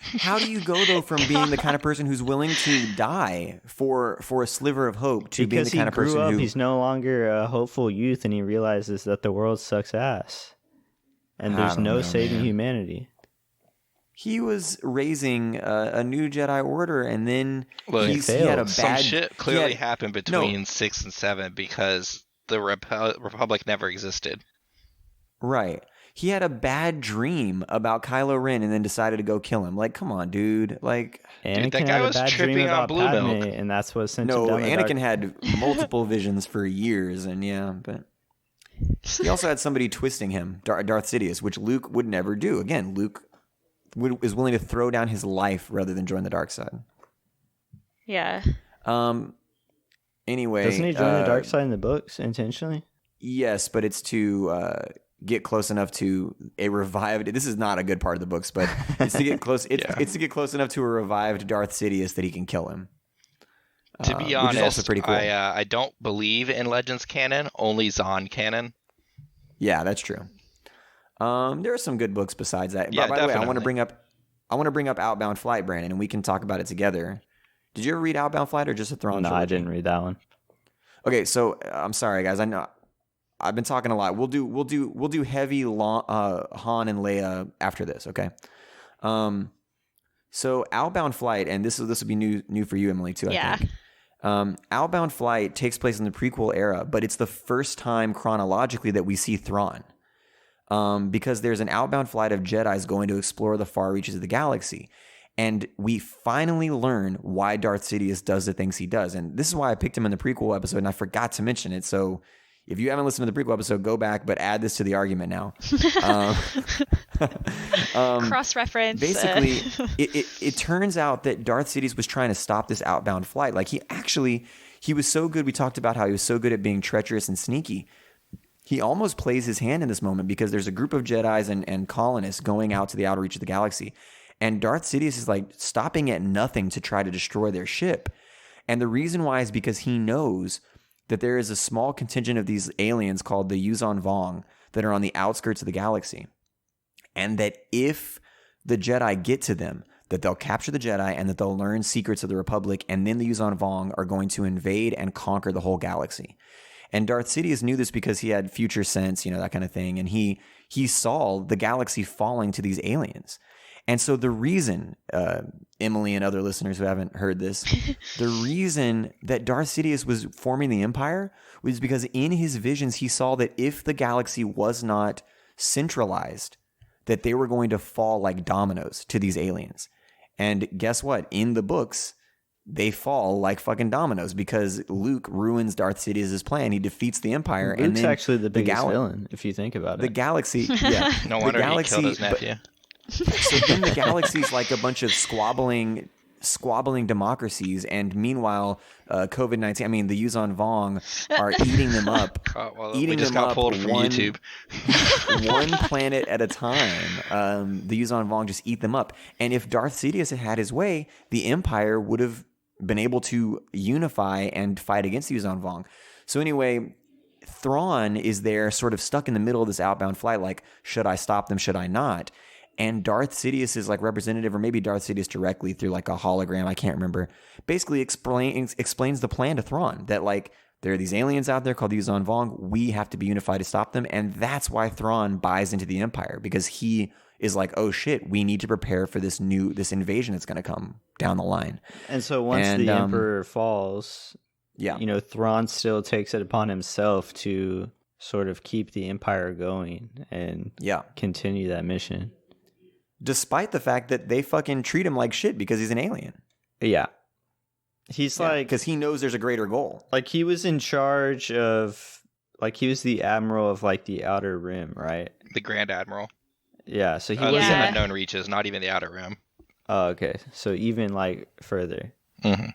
go though from being the kind of person who's willing to die for a sliver of hope to being the kind of person who he's no longer a hopeful youth and he realizes that the world sucks ass and there's no saving humanity. He was raising a new Jedi Order, and then he had a bad. Some shit clearly happened between 6 and 7 because the Republic never existed. Right. He had a bad dream about Kylo Ren and then decided to go kill him. Like, come on, dude. Like, dude, that guy was tripping on blue milk, and that's what sent him down the Anakin had multiple visions for years, and but he also had somebody twisting him, Darth Sidious, which Luke would never do. Again, Luke is willing to throw down his life rather than join the dark side. Yeah. Anyway, doesn't he join the dark side in the books intentionally? Yes, but it's to get close enough to a revived. This is not a good part of the books, but it's to get close. It's to get close enough to a revived Darth Sidious that he can kill him. To be honest, which is also pretty cool. I don't believe in Legends canon, only Zahn canon. Yeah, that's true. There are some good books besides that. Yeah, by the way, I want to bring up Outbound Flight, Brandon, and we can talk about it together. Did you ever read Outbound Flight or just a Thrawn? No, I didn't read that one. Okay, so I'm sorry, guys. I know I've been talking a lot. We'll do heavy Han and Leia after this. Okay. So Outbound Flight, and this will be new for you, Emily, too. I think. Outbound Flight takes place in the prequel era, but it's the first time chronologically that we see Thrawn. Because there's an outbound flight of Jedis going to explore the far reaches of the galaxy. And we finally learn why Darth Sidious does the things he does. And this is why I picked him in the prequel episode, and I forgot to mention it. So if you haven't listened to the prequel episode, go back, but add this to the argument now. Cross-reference. Basically, it turns out that Darth Sidious was trying to stop this outbound flight. Like he was so good. We talked about how he was so good at being treacherous and sneaky. He almost plays his hand in this moment because there's a group of Jedis and colonists going out to the outer reach of the galaxy. And Darth Sidious is like stopping at nothing to try to destroy their ship. And the reason why is because he knows that there is a small contingent of these aliens called the Yuzon Vong that are on the outskirts of the galaxy. And that if the Jedi get to them, that they'll capture the Jedi and that they'll learn secrets of the Republic, and then the Yuzon Vong are going to invade and conquer the whole galaxy. And Darth Sidious knew this because he had future sense, that kind of thing. And he saw the galaxy falling to these aliens. And so the reason, Emily and other listeners who haven't heard this, the reason that Darth Sidious was forming the Empire was because in his visions, he saw that if the galaxy was not centralized, that they were going to fall like dominoes to these aliens. And guess what? In the books, they fall like fucking dominoes because Luke ruins Darth Sidious's plan. He defeats the Empire. Luke's and then actually the biggest villain, if you think about it. The galaxy, yeah. No wonder he killed his nephew. So then the galaxy's like a bunch of squabbling democracies, and meanwhile, COVID-19, the Yuzon Vong are eating them up. We just got pulled from YouTube. One planet at a time. The Yuzon Vong just eat them up. And if Darth Sidious had had his way, the Empire would have been able to unify and fight against the Yuzon Vong. So anyway, Thrawn is there sort of stuck in the middle of this outbound flight, like, should I stop them, should I not? And Darth Sidious is like representative, or maybe Darth Sidious directly through like a hologram, I can't remember, basically explains the plan to Thrawn that like there are these aliens out there called the Yuzon Vong. We have to be unified to stop them. And that's why Thrawn buys into the Empire, because he is like, oh shit, we need to prepare for this invasion that's going to come down the line. And so once the Emperor falls, Thrawn still takes it upon himself to sort of keep the Empire going and continue that mission. Despite the fact that they fucking treat him like shit because he's an alien. Yeah. He's like... Because he knows there's a greater goal. Like, he was in charge of... Like, he was the Admiral of, like, the Outer Rim, right? The Grand Admiral. Yeah, so he was was in Unknown Reaches, not even the Outer Rim. Oh, okay. So even, like, further. Mm-hmm.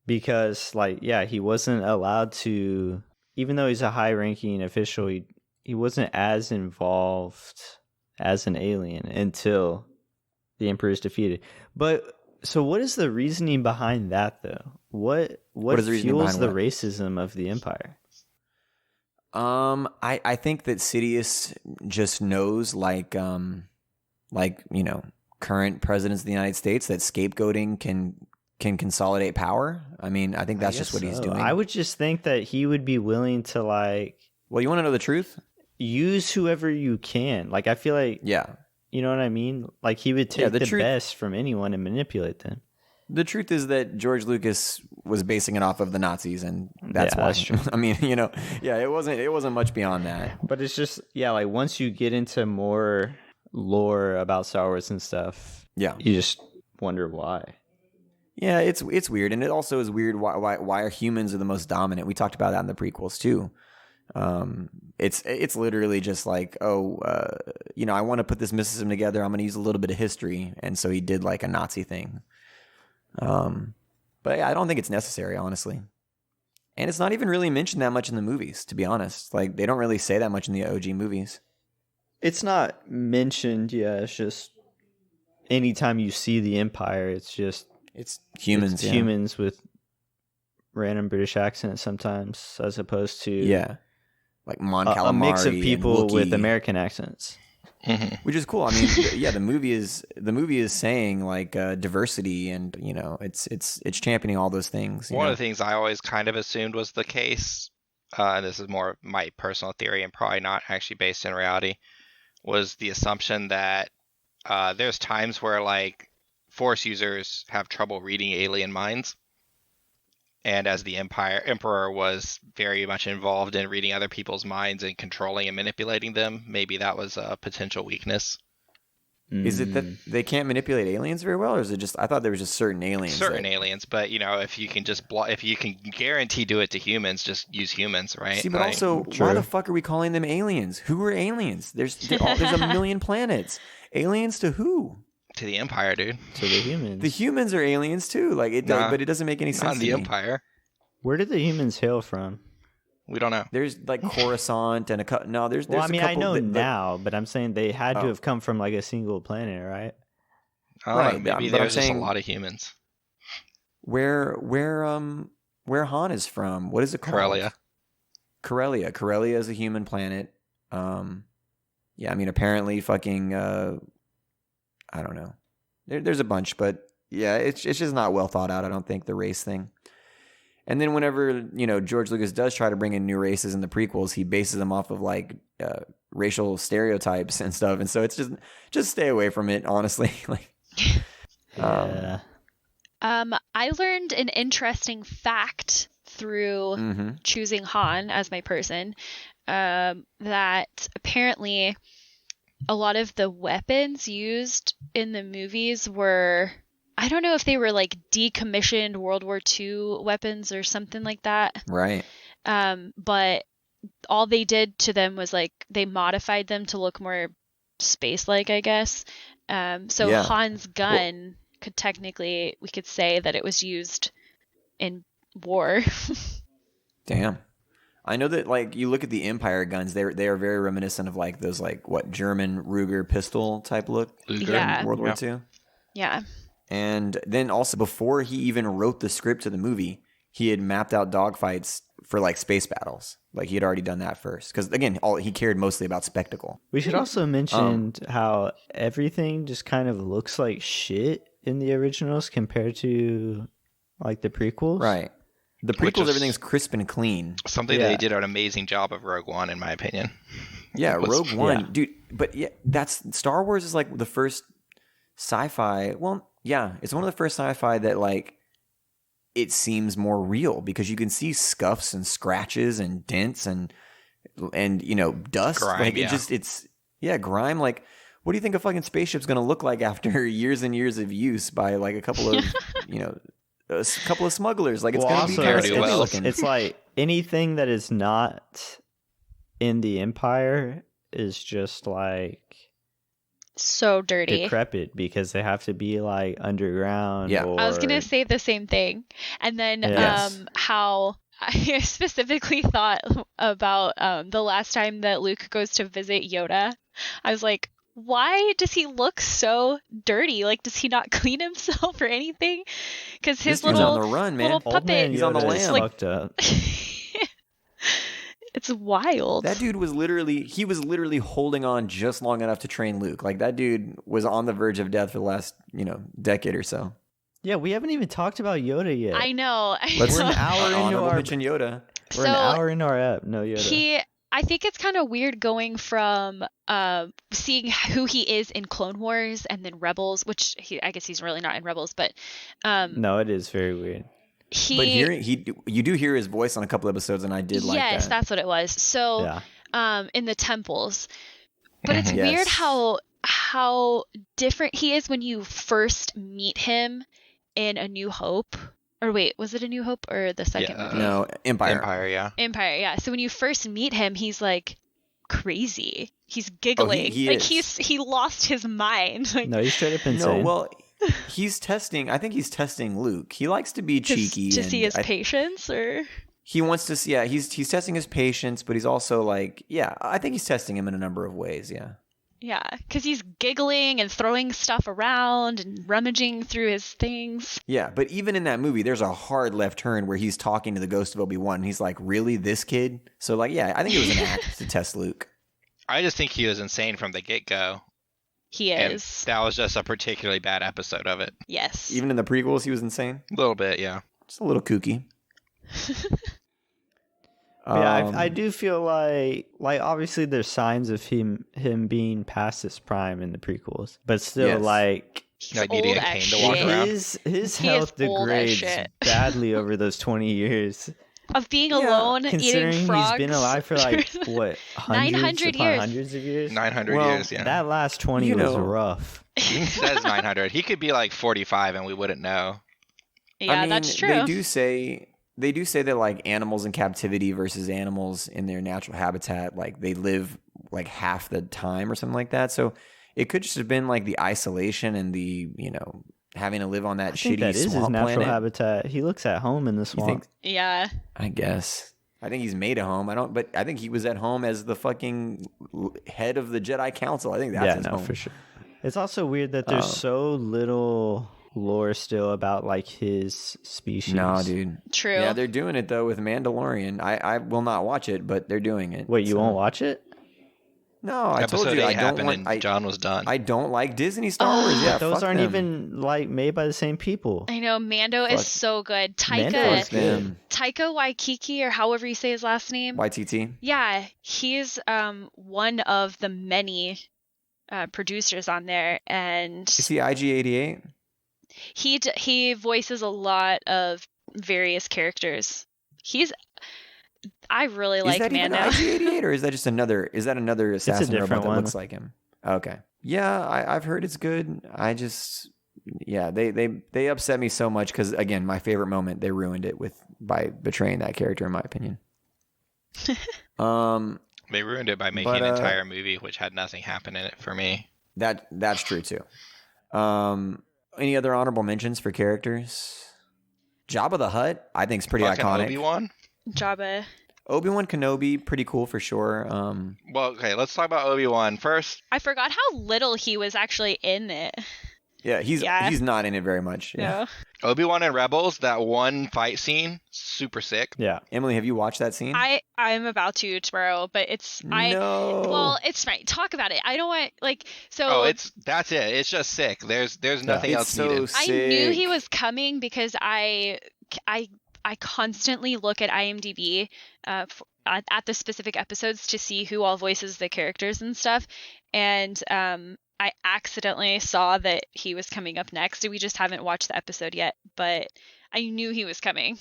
Because, like, he wasn't allowed to... Even though he's a high-ranking official, he wasn't as involved as an alien until the Emperor is defeated. But so what is the reasoning behind that, though? What fuels the racism of the Empire? I think that Sidious just knows, like current presidents of the United States, that scapegoating can consolidate power. I think that's just what he's doing. I would just think that he would be willing to like... Well, you want to know the truth? Use whoever you can. Like, I feel like... Yeah. You know what I mean? Like, he would take the best from anyone and manipulate them. The truth is that George Lucas was basing it off of the Nazis, and that's why. That's true. It wasn't much beyond that. But it's just, like, once you get into more lore about Star Wars and stuff, you just wonder why. Yeah, it's weird, and it also is weird why are humans are the most dominant. We talked about that in the prequels too. It's literally just like, I want to put this mysticism together. I'm going to use a little bit of history, and so he did like a Nazi thing. But I don't think it's necessary, honestly. And it's not even really mentioned that much in the movies, to be honest. Like, they don't really say that much in the OG movies. It's not mentioned, it's just anytime you see the Empire, it's humans. It's humans with random British accents sometimes, as opposed to like Mon Calamari, a mix of people with American accents. Mm-hmm. Which is cool. The movie is saying like diversity, and it's championing all those things. One of the things I always kind of assumed was the case, and this is more my personal theory and probably not actually based in reality, was the assumption that there's times where like Force users have trouble reading alien minds. And as the Emperor was very much involved in reading other people's minds and controlling and manipulating them, maybe that was a potential weakness. Is it that they can't manipulate aliens very well, or is it just, I thought there was just certain aliens? Certain aliens, but if you can just if you can guarantee do it to humans, just use humans, right? See, but also, why the fuck are we calling them aliens? Who are aliens? There's a million planets. Aliens to who? To the Empire, dude. To the humans. The humans are aliens too. Like but it doesn't make any sense. Not the Empire. Where did the humans hail from? We don't know. There's like Coruscant and a couple. No, there's. Well, a couple I know now, but I'm saying they had to have come from like a single planet, right? Oh, Right, maybe but I'm there's just a saying- lot of humans. Where Han is from? What is it called? Corellia. Corellia is a human planet. Yeah, I mean, apparently, fucking, I don't know. There's a bunch, but yeah, it's just not well thought out. I don't think the race thing. And then whenever George Lucas does try to bring in new races in the prequels, he bases them off of like racial stereotypes and stuff. And so it's just stay away from it, honestly. Like, Yeah. I learned an interesting fact through choosing Han as my person, that apparently a lot of the weapons used in the movies were, I don't know if they were like decommissioned World War II weapons or something like that. right. But all they did to them was like they modified them to look more space-like, I guess. So Yeah. Han's gun could technically, we could say that it was used in war. Damn. I know that, like, you look at the Empire guns, they are very reminiscent of like those like German Ruger pistol type look Luger. Yeah. in World War II. Yeah. And then also before he even wrote the script to the movie, he had mapped out dogfights for like space battles. Like he had already done that first, because again, he cared mostly about spectacle. We should also mention how everything just kind of looks like shit in the originals compared to like the prequels. Right. The Which prequels, is- everything's crisp and clean. Something Yeah. they did an amazing job of Rogue One, in my opinion. Yeah, Was- Rogue One, yeah. dude. But yeah, that's Star Wars is like the first sci-fi. Well, yeah, it's one of the first sci-fi that like it seems more real because you can see scuffs and scratches and dents and dust. Grime, like yeah. it's grime. Like, what do you think a fucking spaceship's gonna look like after years and years of use by like a couple of a couple of smugglers? Like it's Well, gonna be also, kind of Pretty sketchy well. looking. it's like anything that is not in the Empire is just like So dirty. decrepit because they have to be like underground. Yeah. or... I was gonna say the same thing, and then Yes. how I specifically thought about the last time that Luke goes to visit Yoda. I was like, why does he look so dirty? Like, does he not clean himself or anything? Because This his dude's on the little run, man. little Old man puppet, He's on the Yoda is lam. fucked up. it's wild. That dude was literally holding on just long enough to train Luke. Like that dude was on the verge of death for the last, decade or so. Yeah, we haven't even talked about Yoda yet. I know. Let's We're an hour into honorable our mention Yoda. We're an hour into our app. No Yoda. I think it's kind of weird going from seeing who he is in Clone Wars and then Rebels, which I guess he's really not in Rebels, but No, it is very weird. But you do hear his voice on a couple episodes, and I did like that. yes, that's what it was. So Yeah. in the temples, but it's Yes. weird how different he is when you first meet him in A New Hope. Or wait, was it A New Hope or the second Yeah. movie? No, Empire. Empire, yeah. Empire, yeah. So when you first meet him, he's like crazy. He's giggling. he like is. he lost his mind. Like No, he's straight up insane. No, well, he's testing. I think he's testing Luke. He likes to be cheeky to and see his patience, or he wants to see. Yeah, he's testing his patience, but he's also like, yeah, I think he's testing him in a number of ways. Yeah. yeah, because he's giggling and throwing stuff around and rummaging through his things. Yeah, but even in that movie, there's a hard left turn where he's talking to the ghost of Obi-Wan, and he's like, really, this kid? So, like, yeah, I think it was an act to test Luke. I just think he was insane from the get-go. He And is. that was just a particularly bad episode of it. Yes. Even in the prequels, he was insane. A little bit, yeah. Just a little kooky. Yeah, I do feel like obviously there's signs of him being past his prime in the prequels, but still Yes. like He's Like needing old a as cane to walk shit. around. his He is health old as degrades shit. badly over those 20 years. Of being alone, Considering eating he's frogs. been alive for like what 900 years. hundreds of years. 900 Well, years, yeah. That last 20 You was know. rough. He says 900. He could be like 45 and we wouldn't know. Yeah, I mean, that's true. They do say that like animals in captivity versus animals in their natural habitat, like they live like half the time or something like that. So it could just have been like the isolation and the having to live on that I think shitty that is his swamp natural planet. habitat. He looks at home in the You swamp. think? Yeah. I guess. I think he's made a home. But I think he was at home as the fucking head of the Jedi Council. I think that's his home. for sure. It's also weird that there's so little lore still about like his species. No, dude. True. Yeah, they're doing it though with Mandalorian. I will not watch it, but they're doing it. Wait, you won't watch it? No, I told Episode you 8 I don't happened want. and John was done. I don't like Disney Star Wars. Yeah, Those fuck aren't them. even like made by the same people. I know Mando is so good. Mando is Taika good. Waikiki, or however you say his last name. YTT. Yeah, he's one of the many producers on there, and Is he IG-88? he voices a lot of various characters. I really Is like that even Mando. IG-88, or is that just another? Is that another assassin robot different that one. looks like him? Okay. Yeah, I've heard it's good. I just, they upset me so much because again, my favorite moment, they ruined it by betraying that character, in my opinion. They ruined it by making an entire movie which had nothing happen in it for me. That's true too. Any other honorable mentions for characters? Jabba the Hutt, I think is pretty Fucking iconic. Obi-Wan? Jabba. Obi-Wan Kenobi, pretty cool for sure. Well, okay, let's talk about Obi-Wan first. I forgot how little he was actually in it. Yeah, he's not in it very much. Yeah. No. Obi-Wan and Rebels, that one fight scene, super sick. Yeah. Emily, have you watched that scene? I'm about to tomorrow, but it's No. well, it's fine. Talk about it. I don't want That's it. It's just sick. There's nothing It's else so needed. I knew he sick. was coming because I constantly look at IMDb at the specific episodes to see who all voices the characters and stuff, and I accidentally saw that he was coming up next. We just haven't watched the episode yet, but I knew he was coming.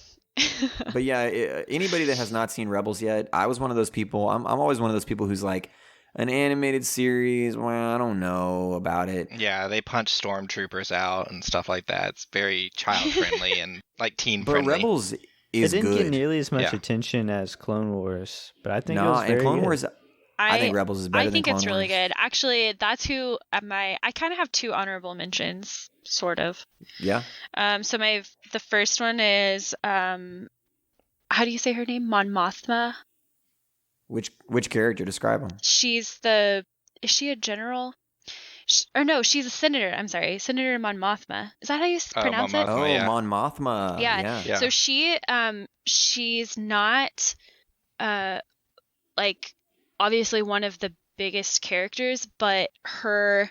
But yeah, anybody that has not seen Rebels yet, I was one of those people. I'm always one of those people who's like, an animated series, well, I don't know about it. Yeah, they punch stormtroopers out and stuff like that. It's very child friendly and like teen But friendly. Rebels It is didn't good. get nearly as much Yeah. attention as Clone Wars, but I think it No, was very and Clone good. Wars, I think Rebels is better I think than it's Clone really Wars. good. Actually, that's who I kind of have two honorable mentions, sort of. Yeah. So the first one is how do you say her name? Mon Mothma. Which character? Describe them. Is she a general? Or no, she's a senator. I'm sorry, Senator Mon Mothma. Is that how you pronounce Mon it? Mothma. Oh, yeah. Mon Mothma. Yeah. Yeah. So she's not like obviously one of the biggest characters, but her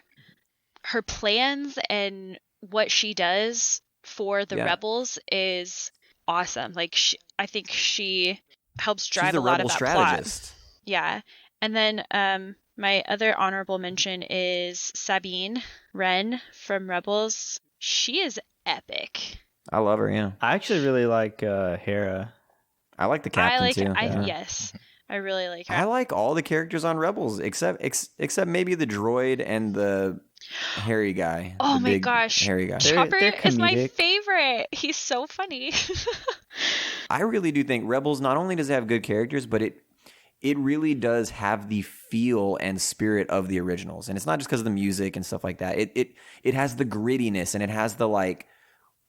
plans and what she does for the Yeah. rebels is awesome. Like I think she helps drive She's a a lot rebel of that strategist. plot. Yeah. And then my other honorable mention is Sabine Wren from Rebels. She is epic. I love her. Yeah. I actually really like Hera. I like the captain too. Yeah. Yes. I really like her. I like all the characters on Rebels except maybe the droid and the hairy guy. Oh the my big gosh. hairy guy. Chopper They're is my comedic. favorite. He's so funny. I really do think Rebels not only does it have good characters, but it really does have the feel and spirit of the originals. And it's not just because of the music and stuff like that. It has the grittiness and it has the like,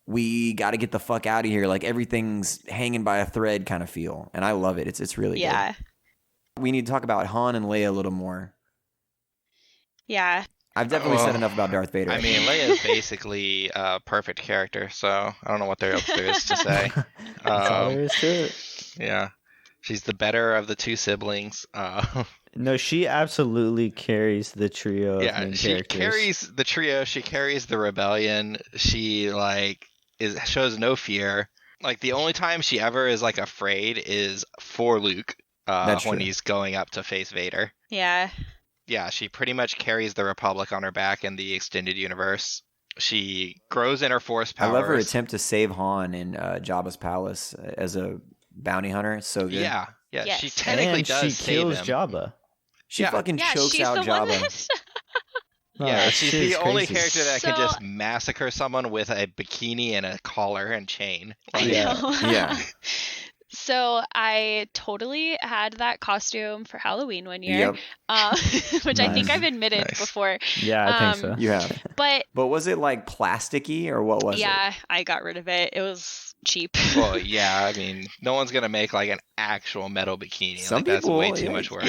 we got to get the fuck out of here. Like everything's hanging by a thread kind of feel. And I love it. It's really Yeah. good. We need to talk about Han and Leia a little more. Yeah. I've definitely Well, said enough about Darth Vader. I mean, Leia is basically a perfect character, so I don't know what else there is to say. That's all there is to it. Yeah, she's the better of the two siblings. No, she absolutely carries the trio of Yeah, main she characters. carries the trio. She carries the rebellion. She shows no fear. Like the only time she ever is like afraid is for Luke That's when true. he's going up to face Vader. Yeah. Yeah, she pretty much carries the Republic on her back in the extended universe. She grows in her Force powers. I love her attempt to save Han in Jabba's palace as a bounty hunter. It's so good. Yeah, Yes. she technically and does she save kills him. Jabba. She Yeah. fucking Yeah, chokes she's out the one Jabba. that No, Yeah, that she's shit the is only crazy. character that can So- just massacre someone with a bikini and a collar and chain. I Yeah. know. Yeah. So I totally had that costume for Halloween one year, Yep. which I think Nice. I've admitted Nice. before. Yeah, I think so. You have. But But was it like plasticky or what was it? yeah, I got rid of it. It was cheap. Well, yeah, I mean, no one's gonna make like an actual metal bikini. Some like that's people, way too yeah, much work.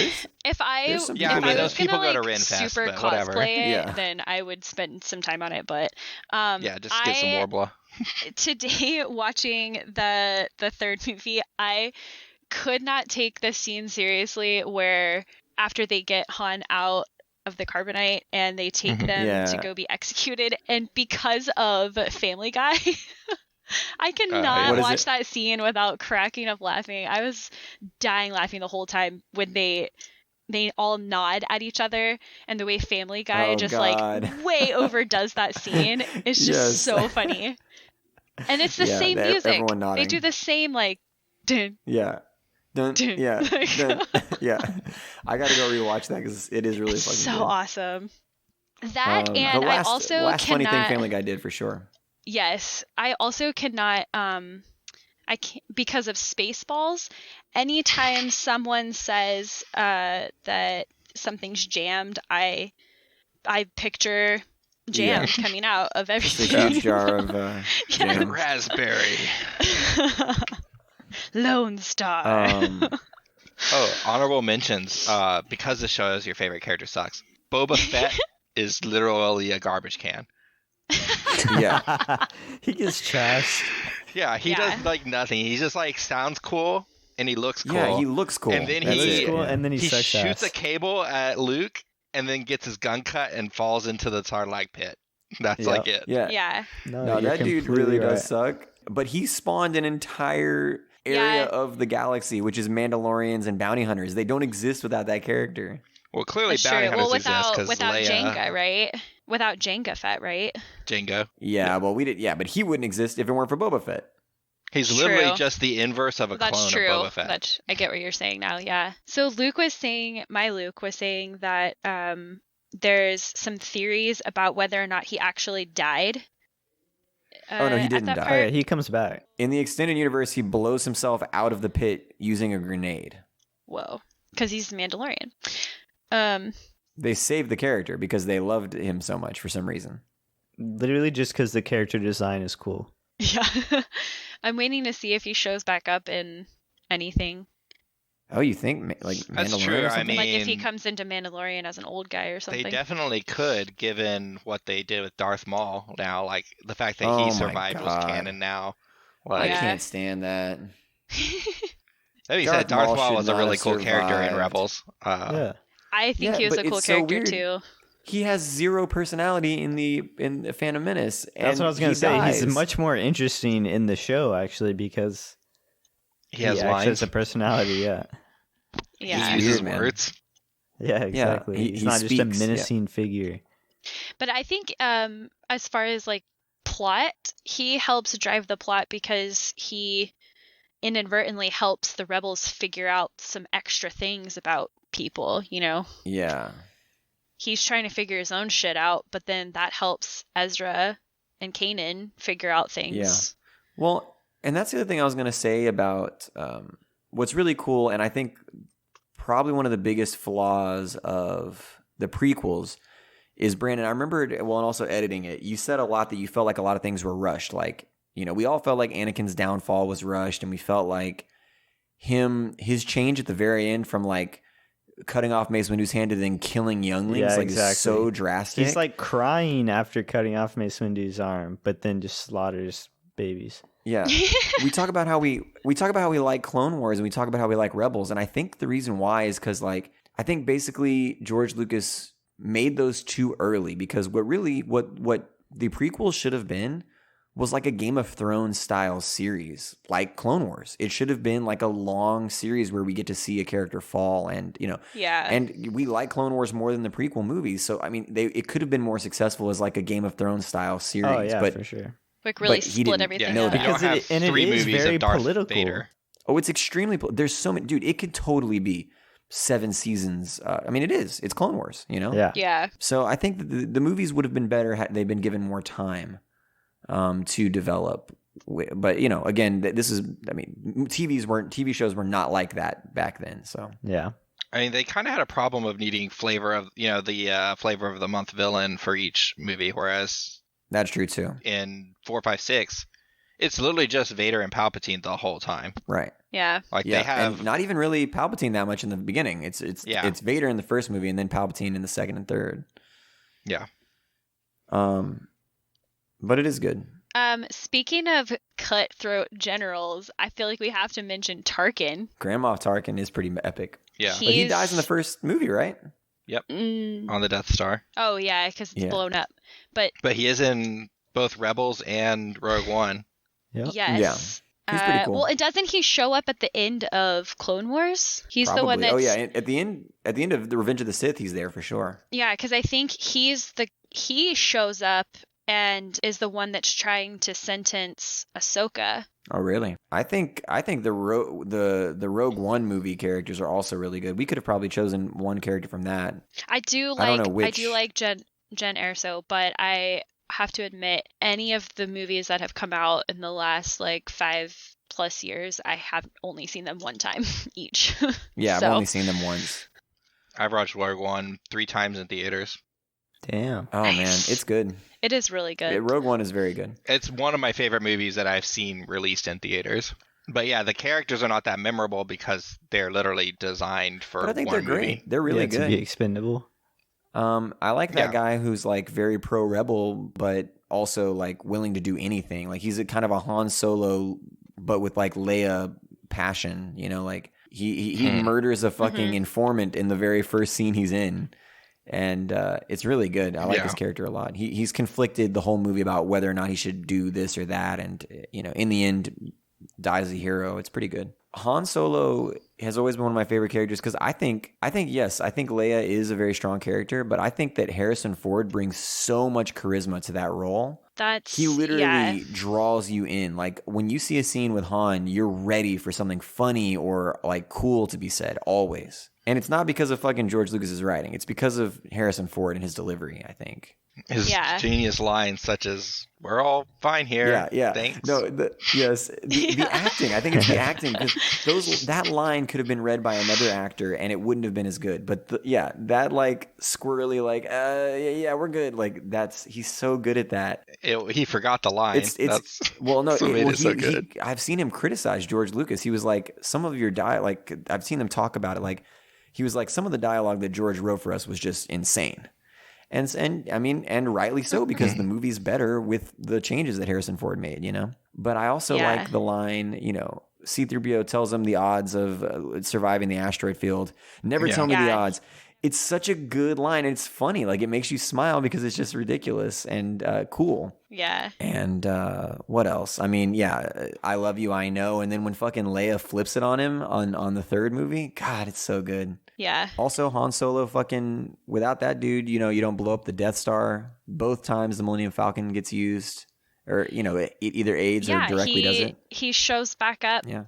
If I There's some if people I that- was those people gonna go to like Renfest, super but whatever. cosplay it, Yeah. then I would spend some time on it. But Yeah, just get some Warbler. today watching the third movie, I could not take the scene seriously where after they get Han out of the carbonite and they take them Yeah. to go be executed, and because of Family Guy I What cannot is watch it? that scene without cracking up laughing. I was dying laughing the whole time when they all nod at each other, and the way Family Guy Oh, just God. like way overdoes that scene is just Yes. so funny. And it's the Yeah, same music. everyone They nodding. do the same like dun, Yeah. Dun, Dun. yeah. Dun, yeah. I gotta go rewatch that because it is really it's fucking so good. awesome. That The and I also last funny thing cannot. Family Guy did for sure. Yes, I also cannot. I can't because of Spaceballs. Anytime someone says that something's jammed, I picture jam coming out of Just a everything. huge jar of Yeah. jam. Raspberry. Lone Star. Oh, honorable mentions. Because this shows your favorite character sucks. Boba Fett is literally a garbage can. Yeah. He gets trashed. Yeah, he Yeah. does like nothing. He just like sounds cool and he looks cool. Yeah, he looks cool. And then That's he- it, Cool, yeah. and then he sucks shoots ass. a cable at Luke and then gets his gun cut and falls into the Sarlacc pit. That's Yep. like it. Yeah. Yeah. No, No, you're that dude completely really right. does suck. But he spawned an entire area Yeah. of the galaxy, which is Mandalorians and bounty hunters. They don't exist without that character. Well, clearly That's bounty true. hunters Well, exist because without Leia, Jenga, right? Without Jenga Fett, right? Jango. Yeah, well, we did. Yeah, but he wouldn't exist if it weren't for Boba Fett. He's True. literally just the inverse of a That's clone true. of Boba Fett. I get what you're saying now. Yeah. So Luke was saying that there's some theories about whether or not he actually died. Oh, no, he at didn't that die. Oh, part. yeah, he comes back. In the extended universe, he blows himself out of the pit using a grenade. Whoa, because he's a Mandalorian. They saved the character because they loved him so much for some reason. Literally just because the character design is cool. Yeah. I'm waiting to see if he shows back up in anything. Oh, you think like That's Mandalorian true, or I something? Like if he mean, comes into Mandalorian as an old guy or something. They definitely could, given what they did with Darth Maul now. Like, the fact that Oh he my survived was God. canon now. I Like, Yeah. can't stand that. that being Darth said, Darth Maul Maul should was a not really have cool character in survived. Rebels. Yeah. I think Yeah, he was but a cool it's so character weird. too. He has zero personality in the Phantom Menace. That's and what I was going he to say. dies. He's much more interesting in the show, actually, because He has actually lines. has a personality, yeah. Yeah. He uses Weird, man. words. Yeah, exactly. he- He's he not just a speaks, yeah. menacing figure. But I think as far as like plot, he helps drive the plot because he inadvertently helps the rebels figure out some extra things about people, you know. Yeah. He's trying to figure his own shit out, but then that helps Ezra and Kanan figure out things. Yeah. Well, and that's the other thing I was going to say about what's really cool, and I think probably one of the biggest flaws of the prequels is, Brandon, I remember, well, and also editing it, you said a lot that you felt like a lot of things were rushed. Like, you know, we all felt like Anakin's downfall was rushed, and we felt like his change at the very end from like cutting off Mace Windu's hand to then killing younglings, Yeah, like is exactly. so drastic. He's like crying after cutting off Mace Windu's arm, but then just slaughters babies. Yeah. we talk about how we like Clone Wars, and we talk about how we like Rebels, and I think the reason why is because like I think basically George Lucas made those too early, because what the prequels should have been was like a Game of Thrones style series, like Clone Wars. It should have been like a long series where we get to see a character fall, and you know, Yeah. and we like Clone Wars more than the prequel movies. So I mean, it could have been more successful as like a Game of Thrones style series. Oh yeah, but for sure. Like really but he split didn't- everything no, up. you don't because have it- and it 3 is movies very of Darth political. Vader. Oh, it's extremely. There's so many, dude. It could totally be 7 seasons. I mean, it is. It's Clone Wars, you know. Yeah. Yeah. So I think that the movies would have been better had they been given more time to develop. But you know, again, this is. I mean, TV shows were not like that back then. So Yeah. I mean, they kind of had a problem of needing flavor of, you know, the flavor of the month villain for each movie, whereas that's true too. in 4, 5, 6, It's literally just Vader and Palpatine the whole time. Right. Yeah. Like Yeah, they have and not even really Palpatine that much in the beginning. It's Vader in the first movie and then Palpatine in the second and third. Yeah. But it is good. Speaking of cutthroat generals, I feel like we have to mention Tarkin. Grand Moff Tarkin is pretty epic. Yeah. But he dies in the first movie, right? Yep. On the Death Star. Oh yeah, because it's blown up. But he is in both Rebels and Rogue One. Yep. Yes. Yeah. He's pretty cool. Well, and doesn't he show up at the end of Clone Wars? He's Probably. the one that's... Oh yeah, at the end of the Revenge of the Sith, he's there for sure. Yeah, because I think he shows up and is the one that's trying to sentence Ahsoka. Oh really? I think the Rogue One movie characters are also really good. We could have probably chosen one character from that. I do like Jen Erso, but I have to admit, any of the movies that have come out in the last like 5+ years, I have only seen them one time each. Yeah, I've only seen them once. I've watched Rogue One 3 times in theaters. Damn. Oh man, it's good. It is really good. Rogue One is very good. It's one of my favorite movies that I've seen released in theaters. But yeah, the characters are not that memorable because they're literally designed for But I think one they're great. movie. They're really good. To be expendable. I like that guy who's like very pro rebel, but also like willing to do anything. Like he's a kind of a Han Solo, but with like Leia passion. You know, like he murders a fucking informant in the very first scene he's in, and it's really good. I like his character a lot. He's conflicted the whole movie about whether or not he should do this or that, and you know, in the end, dies a hero. It's pretty good. Han Solo has always been one of my favorite characters because I think Leia is a very strong character, but I think that Harrison Ford brings so much charisma to that role. He literally draws you in. Like when you see a scene with Han, you're ready for something funny or like cool to be said always. And it's not because of fucking George Lucas's writing. It's because of Harrison Ford and his delivery, I think. His genius lines such as, "We're all fine here." Yeah. Thanks. No, the acting. I think it's the acting because that line could have been read by another actor and it wouldn't have been as good. But that like squirrely like we're good. Like he's so good at that. He forgot the line. So good. I've seen him criticize George Lucas. He was like, some of your like I've seen him talk about it. Like he was like, some of the dialogue that George wrote for us was just insane. And I mean, and rightly so, because the movie's better with the changes that Harrison Ford made, you know? But I also like the line, you know, C-3PO tells him the odds of surviving the asteroid field. Never tell me the odds. It's such a good line. And it's funny. Like, it makes you smile because it's just ridiculous and cool. Yeah. And what else? I mean, I love you, I know. And then when fucking Leia flips it on him on the third movie, God, it's so good. Yeah. Also, Han Solo fucking, without that dude, you know, you don't blow up the Death Star. Both times the Millennium Falcon gets used, or, you know, it either aids or directly does it. He shows back up. Yeah.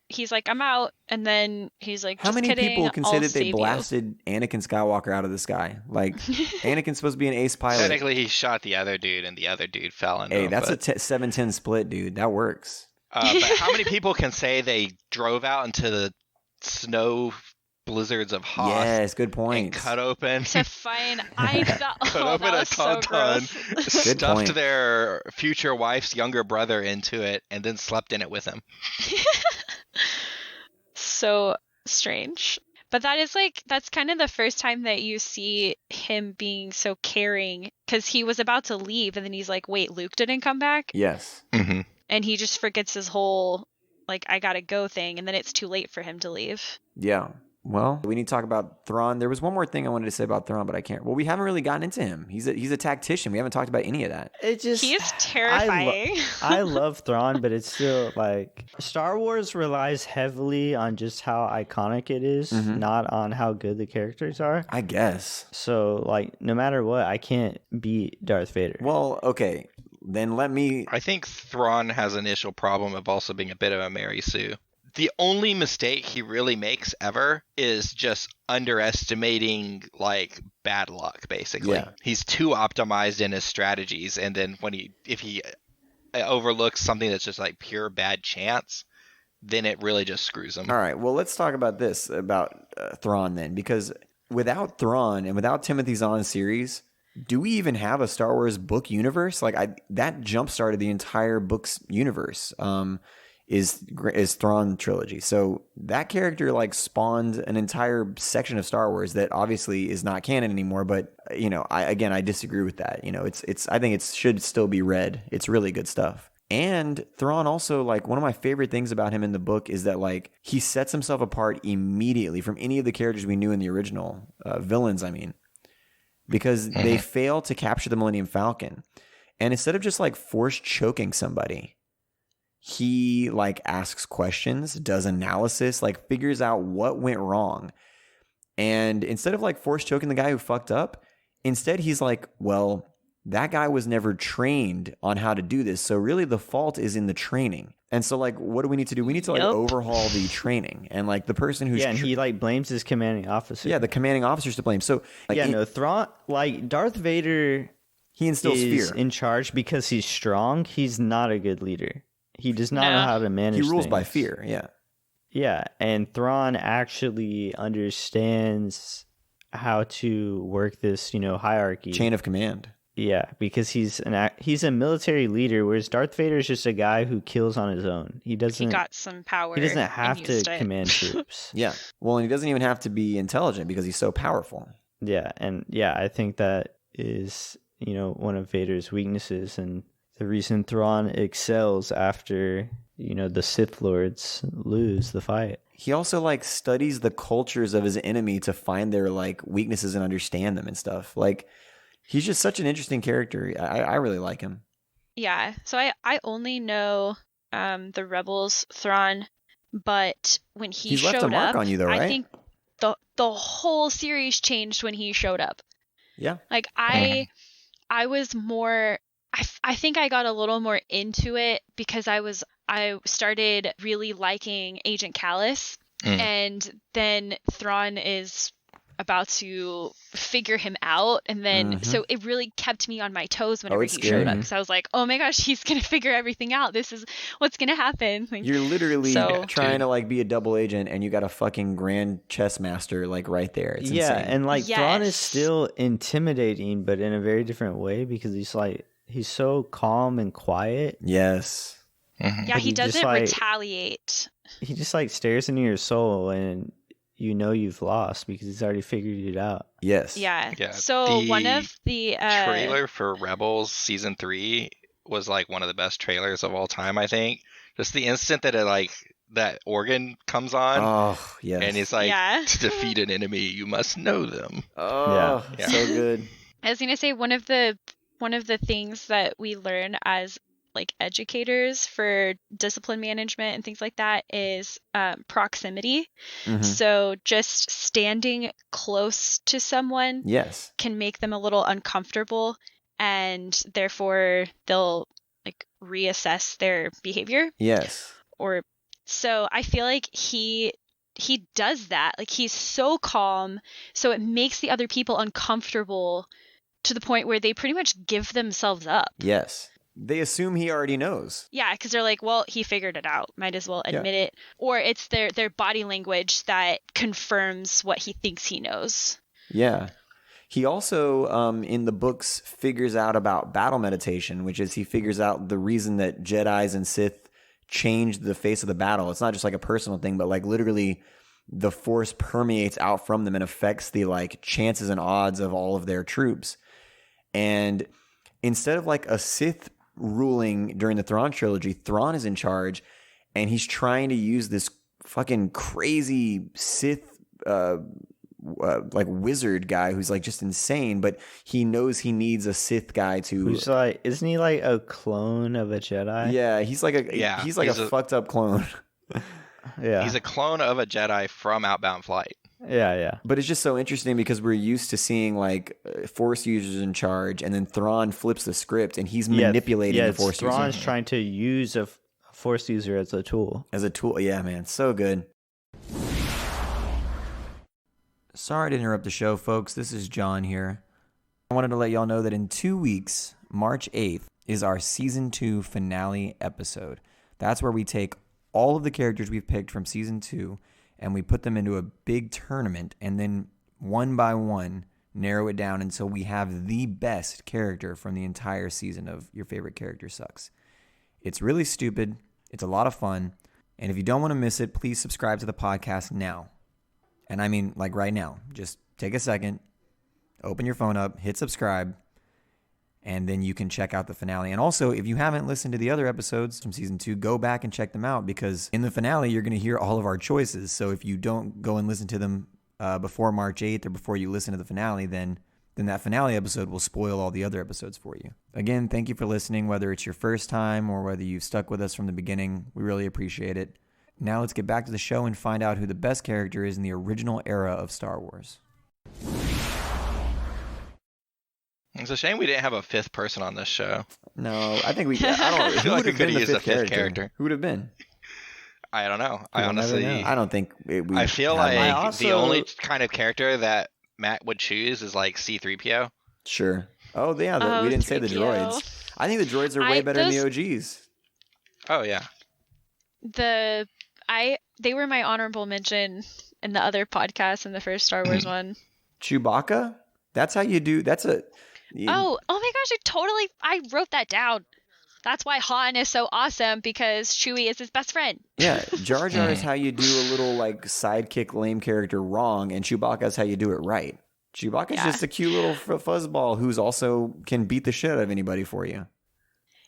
He's like, I'm out. And then he's like, how many kidding, people can I'll say that they save blasted Anakin Skywalker out of the sky? Like, Anakin's supposed to be an ace pilot. Technically, he shot the other dude, and the other dude fell into him. Hey, that's a 7-10 split, dude. That works. But how many people can say they drove out into the snow blizzards of Hoth? Yes, good point. And cut open to find a tauntaun, so stuffed their future wife's younger brother into it, and then slept in it with him. So strange. But that's kind of the first time that you see him being so caring, because he was about to leave and then he's like, wait, Luke didn't come back? Yes. Mm-hmm. And he just forgets his whole like, I gotta go thing, and then it's too late for him to leave. Yeah. Well, we need to talk about Thrawn. There was one more thing I wanted to say about Thrawn, but I can't. Well, we haven't really gotten into him. He's a tactician. We haven't talked about any of that. He is terrifying. I love Thrawn, but it's still like Star Wars relies heavily on just how iconic it is, not on how good the characters are. I guess. So, like, no matter what, I can't beat Darth Vader. Well, okay. Then I think Thrawn has an initial problem of also being a bit of a Mary Sue. The only mistake he really makes ever is just underestimating like bad luck, basically. Yeah. He's too optimized in his strategies, and then if he overlooks something that's just like pure bad chance, then it really just screws him. All right, well, let's talk about this, about Thrawn then, because without Thrawn and without Timothy Zahn's series, do we even have a Star Wars book universe? Like that jump started the entire books universe. Is Thrawn trilogy. So that character like spawned an entire section of Star Wars that obviously is not canon anymore. But I disagree with that. I think it should still be read. It's really good stuff. And Thrawn also, like, one of my favorite things about him in the book is that, like, he sets himself apart immediately from any of the characters we knew in the original villains. I mean, because they fail to capture the Millennium Falcon, and instead of just like force choking somebody, he like asks questions, does analysis, like figures out what went wrong. And instead of like force choking the guy who fucked up, instead he's like, well, that guy was never trained on how to do this. So really the fault is in the training. And so like, what do we need to do? We need to like overhaul the training, and like the person who's and he like blames his commanding officer. Yeah, the commanding officer's to blame. So like, Thrawn, like Darth Vader, he instills is fear in charge because he's strong. He's not a good leader. He does not know how to manage. He rules things by fear. Yeah. Yeah, and Thrawn actually understands how to work this, hierarchy, chain of command. Yeah, because he's a military leader, whereas Darth Vader is just a guy who kills on his own. He got some power. He doesn't have to command troops. Yeah. Well, and he doesn't even have to be intelligent because he's so powerful. Yeah, and I think that is, one of Vader's weaknesses, and the reason Thrawn excels after, the Sith Lords lose the fight. He also like studies the cultures of his enemy to find their like weaknesses and understand them and stuff. Like, he's just such an interesting character. I really like him. Yeah. So I only know the Rebels Thrawn, but when he showed left a mark up, on you though, right? I think the whole series changed when he showed up. Yeah. Like I was more. I think I got a little more into it because I started really liking Agent Callus, and then Thrawn is about to figure him out, and then so it really kept me on my toes whenever he showed up, because I was like, oh my gosh, he's gonna figure everything out, this is what's gonna happen. Like, you're literally trying to like be a double agent, and you got a fucking grand chess master like right there. It's insane. And like Thrawn is still intimidating, but in a very different way, because he's so calm and quiet. Yes. Yeah, he doesn't retaliate. He just like stares into your soul, and you've lost because he's already figured it out. Yes. Yeah. So one of the trailer for Rebels season 3 was like one of the best trailers of all time, I think. Just the instant that that organ comes on. Oh, yes. And he's like, to defeat an enemy, you must know them. Oh, yeah. So good. I was gonna say one of the things that we learn as like educators for discipline management and things like that is proximity. So just standing close to someone can make them a little uncomfortable, and therefore they'll like reassess their behavior. Or so I feel like he does that. Like, he's so calm, so it makes the other people uncomfortable to the point where they pretty much give themselves up. They assume he already knows. Yeah, because they're like, well, he figured it out. Might as well admit it. Or it's their body language that confirms what he thinks he knows. Yeah. He also, in the books, figures out about battle meditation, which is he figures out the reason that Jedis and Sith changed the face of the battle. It's not just like a personal thing, but like literally the Force permeates out from them and affects the like chances and odds of all of their troops. And instead of like a Sith ruling during the Thrawn trilogy, Thrawn is in charge, and he's trying to use this fucking crazy Sith like wizard guy who's like just insane, but he knows he needs a Sith guy to. Who's like, isn't he like a clone of a Jedi? Yeah, he's like a fucked up clone. He's a clone of a Jedi from Outbound Flight. Yeah. But it's just so interesting because we're used to seeing like Force users in charge, and then Thrawn flips the script and he's manipulating the Force user. Thrawn's trying to use a Force user as a tool. Yeah, man. So good. Sorry to interrupt the show, folks. This is John here. I wanted to let y'all know that in 2 weeks, March 8th, is our Season 2 finale episode. That's where we take all of the characters we've picked from Season 2 and we put them into a big tournament, and then one by one, narrow it down until we have the best character from the entire season of Your Favorite Character Sucks. It's really stupid. It's a lot of fun. And if you don't want to miss it, please subscribe to the podcast now. And I mean, like right now. Just take a second, open your phone up, hit subscribe, and then you can check out the finale. And also, if you haven't listened to the other episodes from season 2, go back and check them out, because in the finale, you're going to hear all of our choices. So if you don't go and listen to them before March 8th or before you listen to the finale, then that finale episode will spoil all the other episodes for you. Again, thank you for listening, whether it's your first time or whether you've stuck with us from the beginning. We really appreciate it. Now let's get back to the show and find out who the best character is in the original era of Star Wars. It's a shame we didn't have a fifth person on this show. No, I think I I feel like we could have used a fifth character. Who would have been? I don't know. I don't think I feel like the only kind of character that Matt would choose is like C-3PO. Sure. Oh, yeah. We didn't say the droids. I think the droids are way better than the OGs. Oh, yeah. They were my honorable mention in the other podcast in the first Star Wars one. Chewbacca? That's how you do. Oh my gosh! I wrote that down. That's why Han is so awesome, because Chewie is his best friend. Yeah, Jar Jar is how you do a little like sidekick lame character wrong, and Chewbacca is how you do it right. Chewbacca's just a cute little fuzzball who's also can beat the shit out of anybody for you.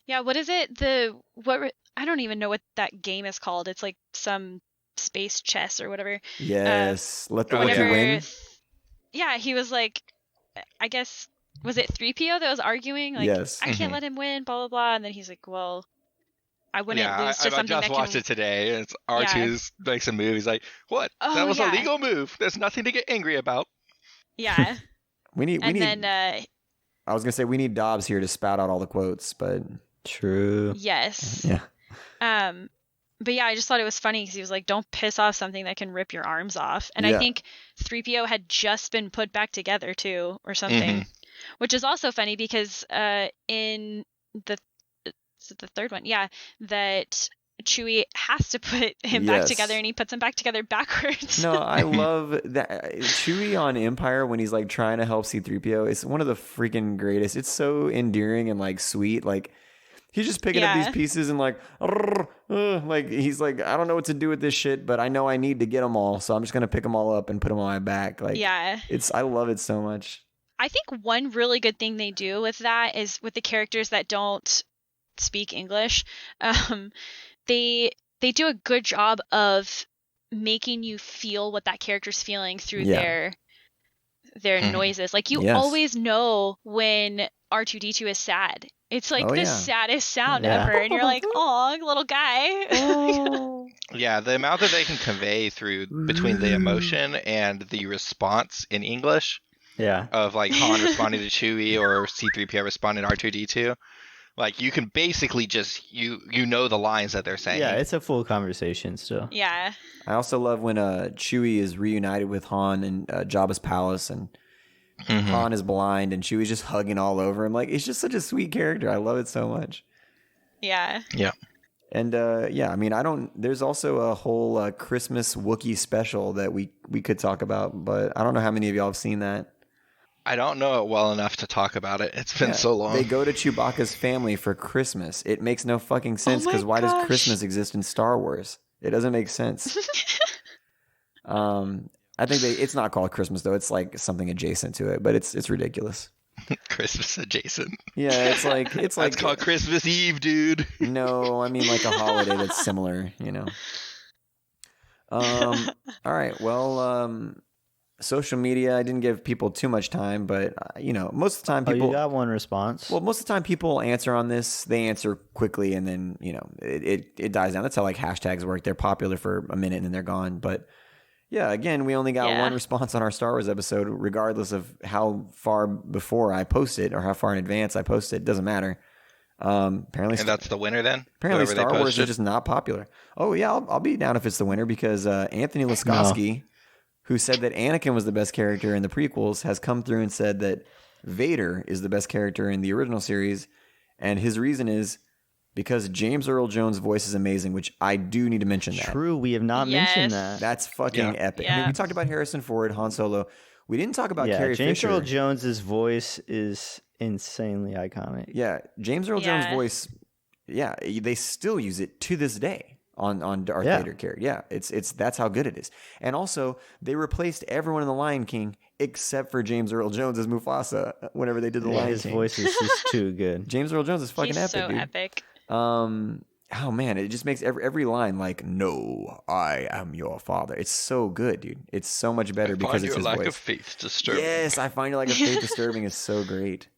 Yeah, what is it? I don't even know what that game is called. It's like some space chess or whatever. Yes, let the one win. Yeah, he was like, I guess, was it 3PO that was arguing? Like, yes. I can't let him win, blah, blah, blah. And then he's like, well, I wouldn't lose to something that can... I just watched it today. It's R2's makes a move. He's like, what? That was a legal move. There's nothing to get angry about. Yeah. we need. I was gonna say we need Dobbs here to spout out all the quotes, but true. Yes. Yeah. But yeah, I just thought it was funny because he was like, don't piss off something that can rip your arms off. And I think 3PO had just been put back together too, or something, which is also funny because in the third one, that Chewie has to put him back together, and he puts him back together backwards. No, I love that Chewie on Empire when he's like trying to help C-3PO. It's one of the freaking greatest. It's so endearing and like sweet. Like he's just picking up these pieces and like he's like, I don't know what to do with this shit, but I know I need to get them all, so I'm just gonna pick them all up and put them on my back. Like I love it so much. I think one really good thing they do with that is with the characters that don't speak English. They do a good job of making you feel what that character's feeling through their noises. Like you always know when R2-D2 is sad. It's like the saddest sound ever, and you're like, "Oh, little guy." Yeah, the amount that they can convey through between the emotion and the response in English. Yeah. Of like Han responding to Chewie or C-3PO responding to R2-D2. Like, you can basically just, you know the lines that they're saying. Yeah, it's a full conversation still. Yeah. I also love when Chewie is reunited with Han in Jabba's palace, and Han is blind, and Chewie's just hugging all over him. Like, it's just such a sweet character. I love it so much. Yeah. Yeah. And, I mean, there's also a whole Christmas Wookiee special that we could talk about, but I don't know how many of y'all have seen that. I don't know it well enough to talk about it. It's been so long. They go to Chewbacca's family for Christmas. It makes no fucking sense because why does Christmas exist in Star Wars? It doesn't make sense. I think it's not called Christmas though. It's like something adjacent to it, but it's ridiculous. Christmas adjacent. Yeah, it's like it's called Christmas Eve, dude. No, I mean like a holiday that's similar, you know. All right, well, social media, I didn't give people too much time, but most of the time people... you got one response? Well, most of the time people answer on this. They answer quickly and then, it dies down. That's how like hashtags work. They're popular for a minute and then they're gone. But yeah, again, we only got one response on our Star Wars episode, regardless of how far before I post it or how far in advance I post it. It doesn't matter. Apparently, and that's the winner then? Apparently Star Wars is just not popular. Oh yeah, I'll be down if it's the winner because Anthony Laskowski... who said that Anakin was the best character in the prequels, has come through and said that Vader is the best character in the original series. And his reason is because James Earl Jones' voice is amazing, which I do need to mention that. True, we have not mentioned that. That's fucking epic. I mean, we talked about Harrison Ford, Han Solo. We didn't talk about Yeah, Carrie James Fisher. Earl Jones's voice is insanely iconic. Yeah, James Earl Jones' voice. Yeah, they still use it to this day on Darth Vader character. Yeah, it's that's how good it is. And also, they replaced everyone in The Lion King except for James Earl Jones as Mufasa whenever they did The Lion His King. voice is just too good. James Earl Jones is fucking He's epic, so dude. epic. Oh man, it just makes every line like, "No, I am your father." It's so good, dude. It's so much better because it's his lack voice. of faith disturbing. Yes, I find your lack of faith disturbing is so great.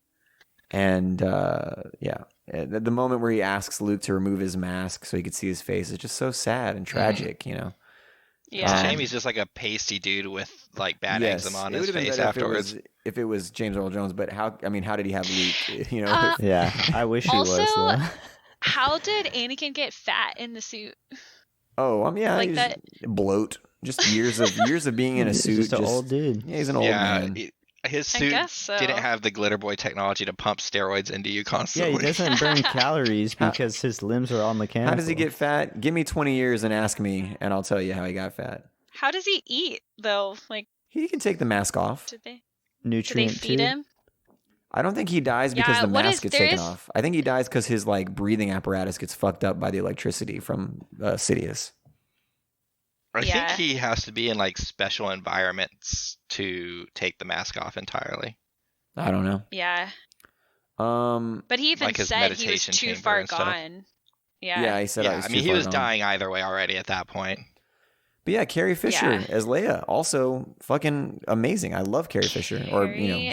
And the moment where he asks Luke to remove his mask so he could see his face is just so sad and tragic, you know. It's a shame he's just like a pasty dude with like bad eczema on his face afterwards. If it was James Earl Jones, but how did he have Luke? You know, Yeah, I wish he was. Though. How did Anakin get fat in the suit? Like he's that bloat. Just years of being in a suit. Just an old dude. Yeah, he's an old man. His suit didn't have the glitter boy technology to pump steroids into you constantly. Yeah, he doesn't burn calories because his limbs are all mechanical. How does he get fat? Give me 20 years and ask me, and I'll tell you how he got fat. How does he eat though? Like he can take the mask off. Did they Nutrient feed him? I don't think he dies because the mask gets taken off. I think he dies because his like breathing apparatus gets fucked up by the electricity from Sidious. I think he has to be in like special environments to take the mask off entirely. I don't know. Yeah. But he even like said he was too far gone. Yeah. Yeah, he said. Yeah, I mean, he was dying either way already at that point. But yeah, Carrie Fisher as Leia, also fucking amazing. I love Carrie Fisher.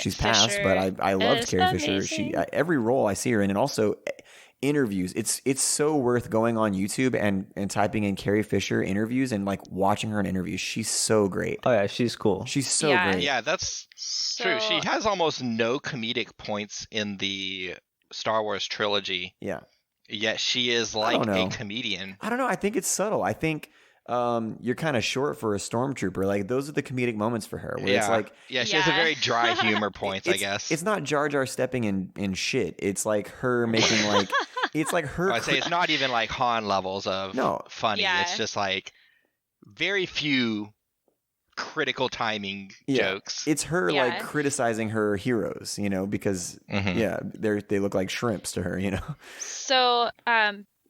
She's passed, but I loved Carrie Fisher. She every role I see her in, and also interviews. It's so worth going on YouTube and typing in Carrie Fisher interviews and like watching her in interviews. She's so great. Oh yeah, she's cool. She's so great. Yeah, that's true. She has almost no comedic points in the Star Wars trilogy. Yeah. Yet she is like a comedian. I don't know. I think it's subtle. I think you're kind of short for a stormtrooper. Like those are the comedic moments for her. Where it's like, she has a very dry humor points. I guess it's not Jar Jar stepping in shit. It's like her making like it's like her. I'd say it's not even like Han levels of funny. Yeah. It's just like very few critical timing jokes. It's her like criticizing her heroes, because they look like shrimps to her, So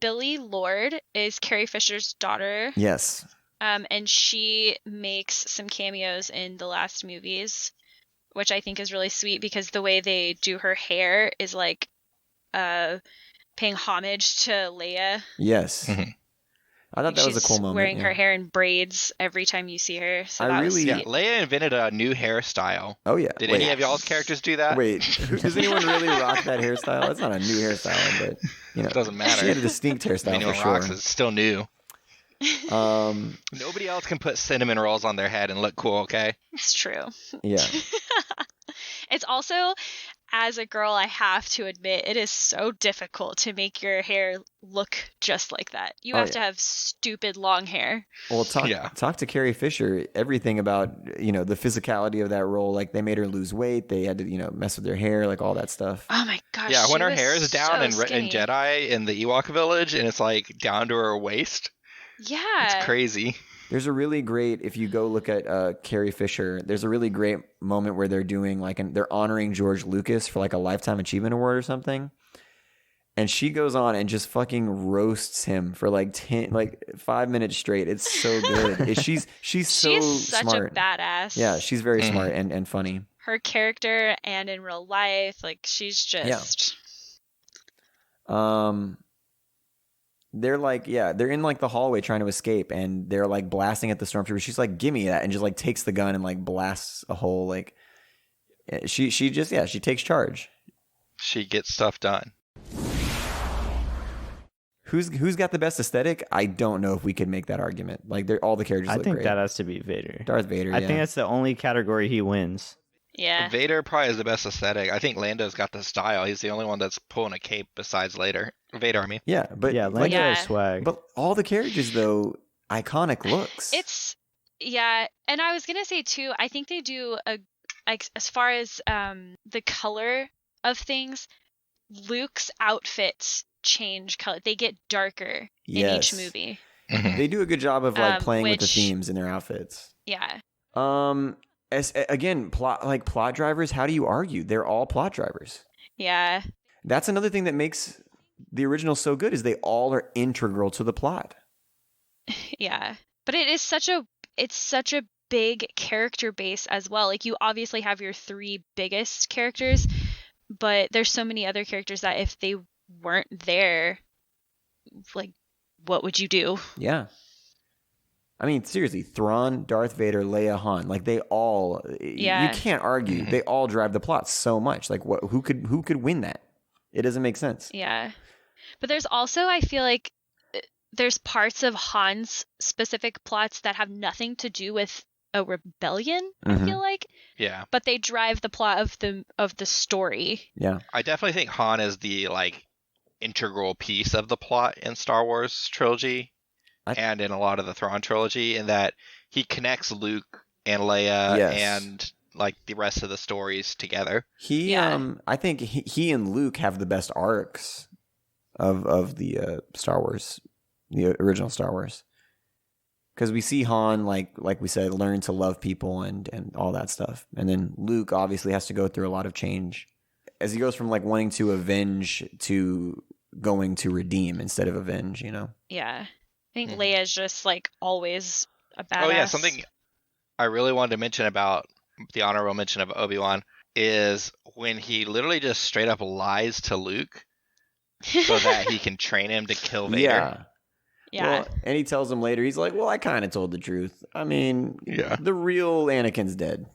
Billie Lourd is Carrie Fisher's daughter. Yes. And she makes some cameos in the last movies, which I think is really sweet because the way they do her hair is like paying homage to Leia. Yes. I thought that was a cool moment. Wearing her hair in braids every time you see her. So Leia invented a new hairstyle. Oh yeah. Did any of y'all's characters do that? Wait, does anyone really rock that hairstyle? It's not a new hairstyle, but it doesn't matter. She had a distinct hairstyle anyone for sure. Rocks is still new. Nobody else can put cinnamon rolls on their head and look cool. Okay. It's true. Yeah. It's also, as a girl, I have to admit, it is so difficult to make your hair look just like that. You have to have stupid long hair. Well, talk to Carrie Fisher. Everything about the physicality of that role. Like they made her lose weight. They had to mess with their hair, like all that stuff. Oh my gosh. Yeah, when her hair is down so in Jedi in the Ewok village, and it's like down to her waist. Yeah. It's crazy. There's a really great, if you go look at Carrie Fisher, there's a really great moment where they're doing they're honoring George Lucas for like a Lifetime Achievement Award or something. And she goes on and just fucking roasts him for like 5 minutes straight. It's so good. She's so such smart. A badass. Yeah, she's very smart and funny. Her character and in real life, like she's just. They're they're in like the hallway trying to escape, and they're like blasting at the stormtrooper. She's like, "Give me that!" and just like takes the gun and like blasts a hole. Like she takes charge. She gets stuff done. Who's got the best aesthetic? I don't know if we could make that argument. Like all the characters. I think great. that has to be Vader. Darth Vader. I think that's the only category he wins. Yeah. Vader probably is the best aesthetic. I think Lando's got the style. He's the only one that's pulling a cape besides Vader, I mean. Yeah, but Lando has swag. But all the characters though, iconic looks. And I was gonna say too, I think they do as far as the color of things, Luke's outfits change color. They get darker in each movie. They do a good job of playing with the themes in their outfits. Yeah. Again, plot drivers, how do you argue? They're all plot drivers. Yeah. That's another thing that makes the original so good is they all are integral to the plot. Yeah. But it's such a big character base as well. Like, you obviously have your 3 biggest characters, but there's so many other characters that if they weren't there, like, what would you do? Yeah. I mean, seriously, Thrawn, Darth Vader, Leia, Han, like they all, you can't argue. They all drive the plot so much. Like, who could win that? It doesn't make sense. Yeah. But there's also, I feel like, there's parts of Han's specific plots that have nothing to do with a rebellion, I feel like. Yeah. But they drive the plot of the story. Yeah. I definitely think Han is the, like, integral piece of the plot in Star Wars trilogy. And in a lot of the Thrawn trilogy, in that he connects Luke and Leia and like the rest of the stories together. I think he and Luke have the best arcs of the Star Wars, the original Star Wars, because we see Han like we said learn to love people and all that stuff, and then Luke obviously has to go through a lot of change as he goes from like wanting to avenge to going to redeem instead of avenge. Yeah. I think Leia's just, like, always a badass. Oh, yeah, something I really wanted to mention about the honorable mention of Obi-Wan is when he literally just straight up lies to Luke so that he can train him to kill Vader. Yeah. Well, and he tells him later, he's like, well, I kind of told the truth. I mean, the real Anakin's dead,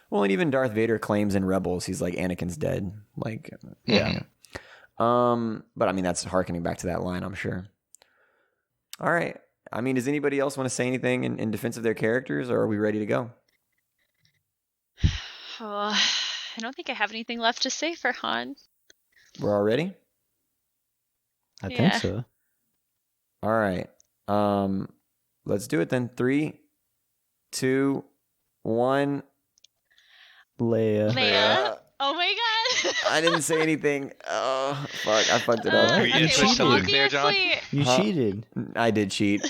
Well, and even Darth Vader claims in Rebels, he's like, Anakin's dead. Like, yeah. But I mean, that's harkening back to that line, I'm sure. All right. I mean, does anybody else want to say anything in defense of their characters, or are we ready to go? I don't think I have anything left to say for Han. We're all ready? I think so. All right. Let's do it then. 3, 2, 1. Leia. Oh my god. I didn't say anything. Oh, fuck. I fucked it up. Were you gonna switch to Luke there, John? You cheated. I did cheat.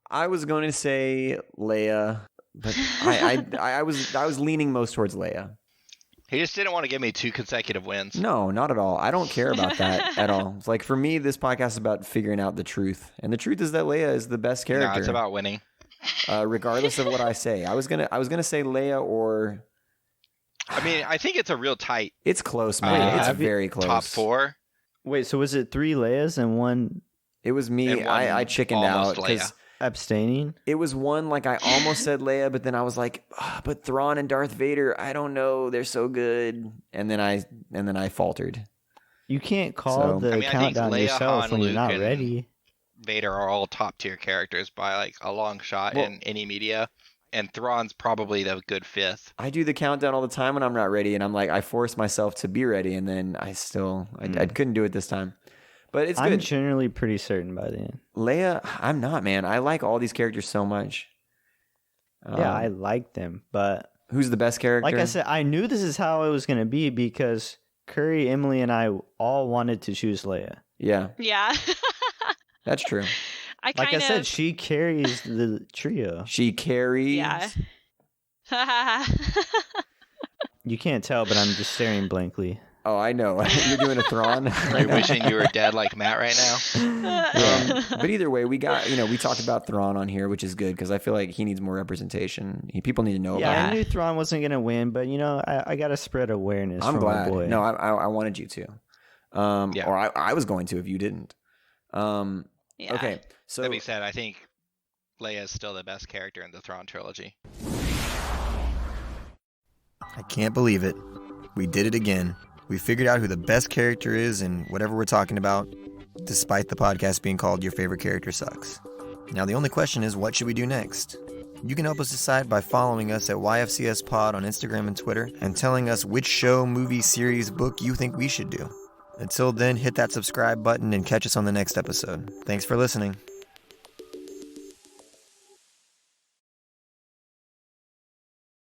I was going to say Leia, but I was leaning most towards Leia. He just didn't want to give me 2 consecutive wins. No, not at all. I don't care about that at all. It's like, for me, this podcast is about figuring out the truth. And the truth is that Leia is the best character. No, it's about winning. Regardless of what I say. I was gonna say Leia or... I mean, I think it's a real tight... It's close, man. It's very close. Top 4. Wait, so was it 3 Leias and 1... It was me. I chickened out because abstaining. It was one like I almost said Leia, but then I was like, but Thrawn and Darth Vader, I don't know, they're so good. And then I faltered. You can't call the countdown Leia, yourself Han, when Luke, you're not and ready. Vader are all top tier characters by like a long shot in any media. And Thrawn's probably the good 5th. I do the countdown all the time when I'm not ready, and I'm like, I force myself to be ready, and then I couldn't do it this time. But it's good. I'm generally pretty certain by the end. Leia, I'm not, man. I like all these characters so much. Yeah, I like them, but... Who's the best character? Like I said, I knew this is how it was going to be because Curry, Emily, and I all wanted to choose Leia. Yeah. Yeah. That's true. Like I said, she carries the trio. She carries. Yeah. You can't tell, but I'm just staring blankly. Oh, I know. You're doing a Thrawn. Are you wishing you were dead like Matt right now? But either way, we talked about Thrawn on here, which is good because I feel like he needs more representation. People need to know about him. I knew Thrawn wasn't going to win, but I got to spread awareness. I'm glad. My boy. No, I wanted you to. Or I was going to if you didn't. Yeah. Okay, so That being said, I think Leia is still the best character in the Thrawn trilogy. I can't believe it. We did it again. We figured out who the best character is in whatever we're talking about, despite the podcast being called Your Favorite Character Sucks. Now the only question is, what should we do next? You can help us decide by following us at YFCS Pod on Instagram and Twitter, and telling us which show, movie, series, book you think we should do. Until then, hit that subscribe button and catch us on the next episode. Thanks for listening.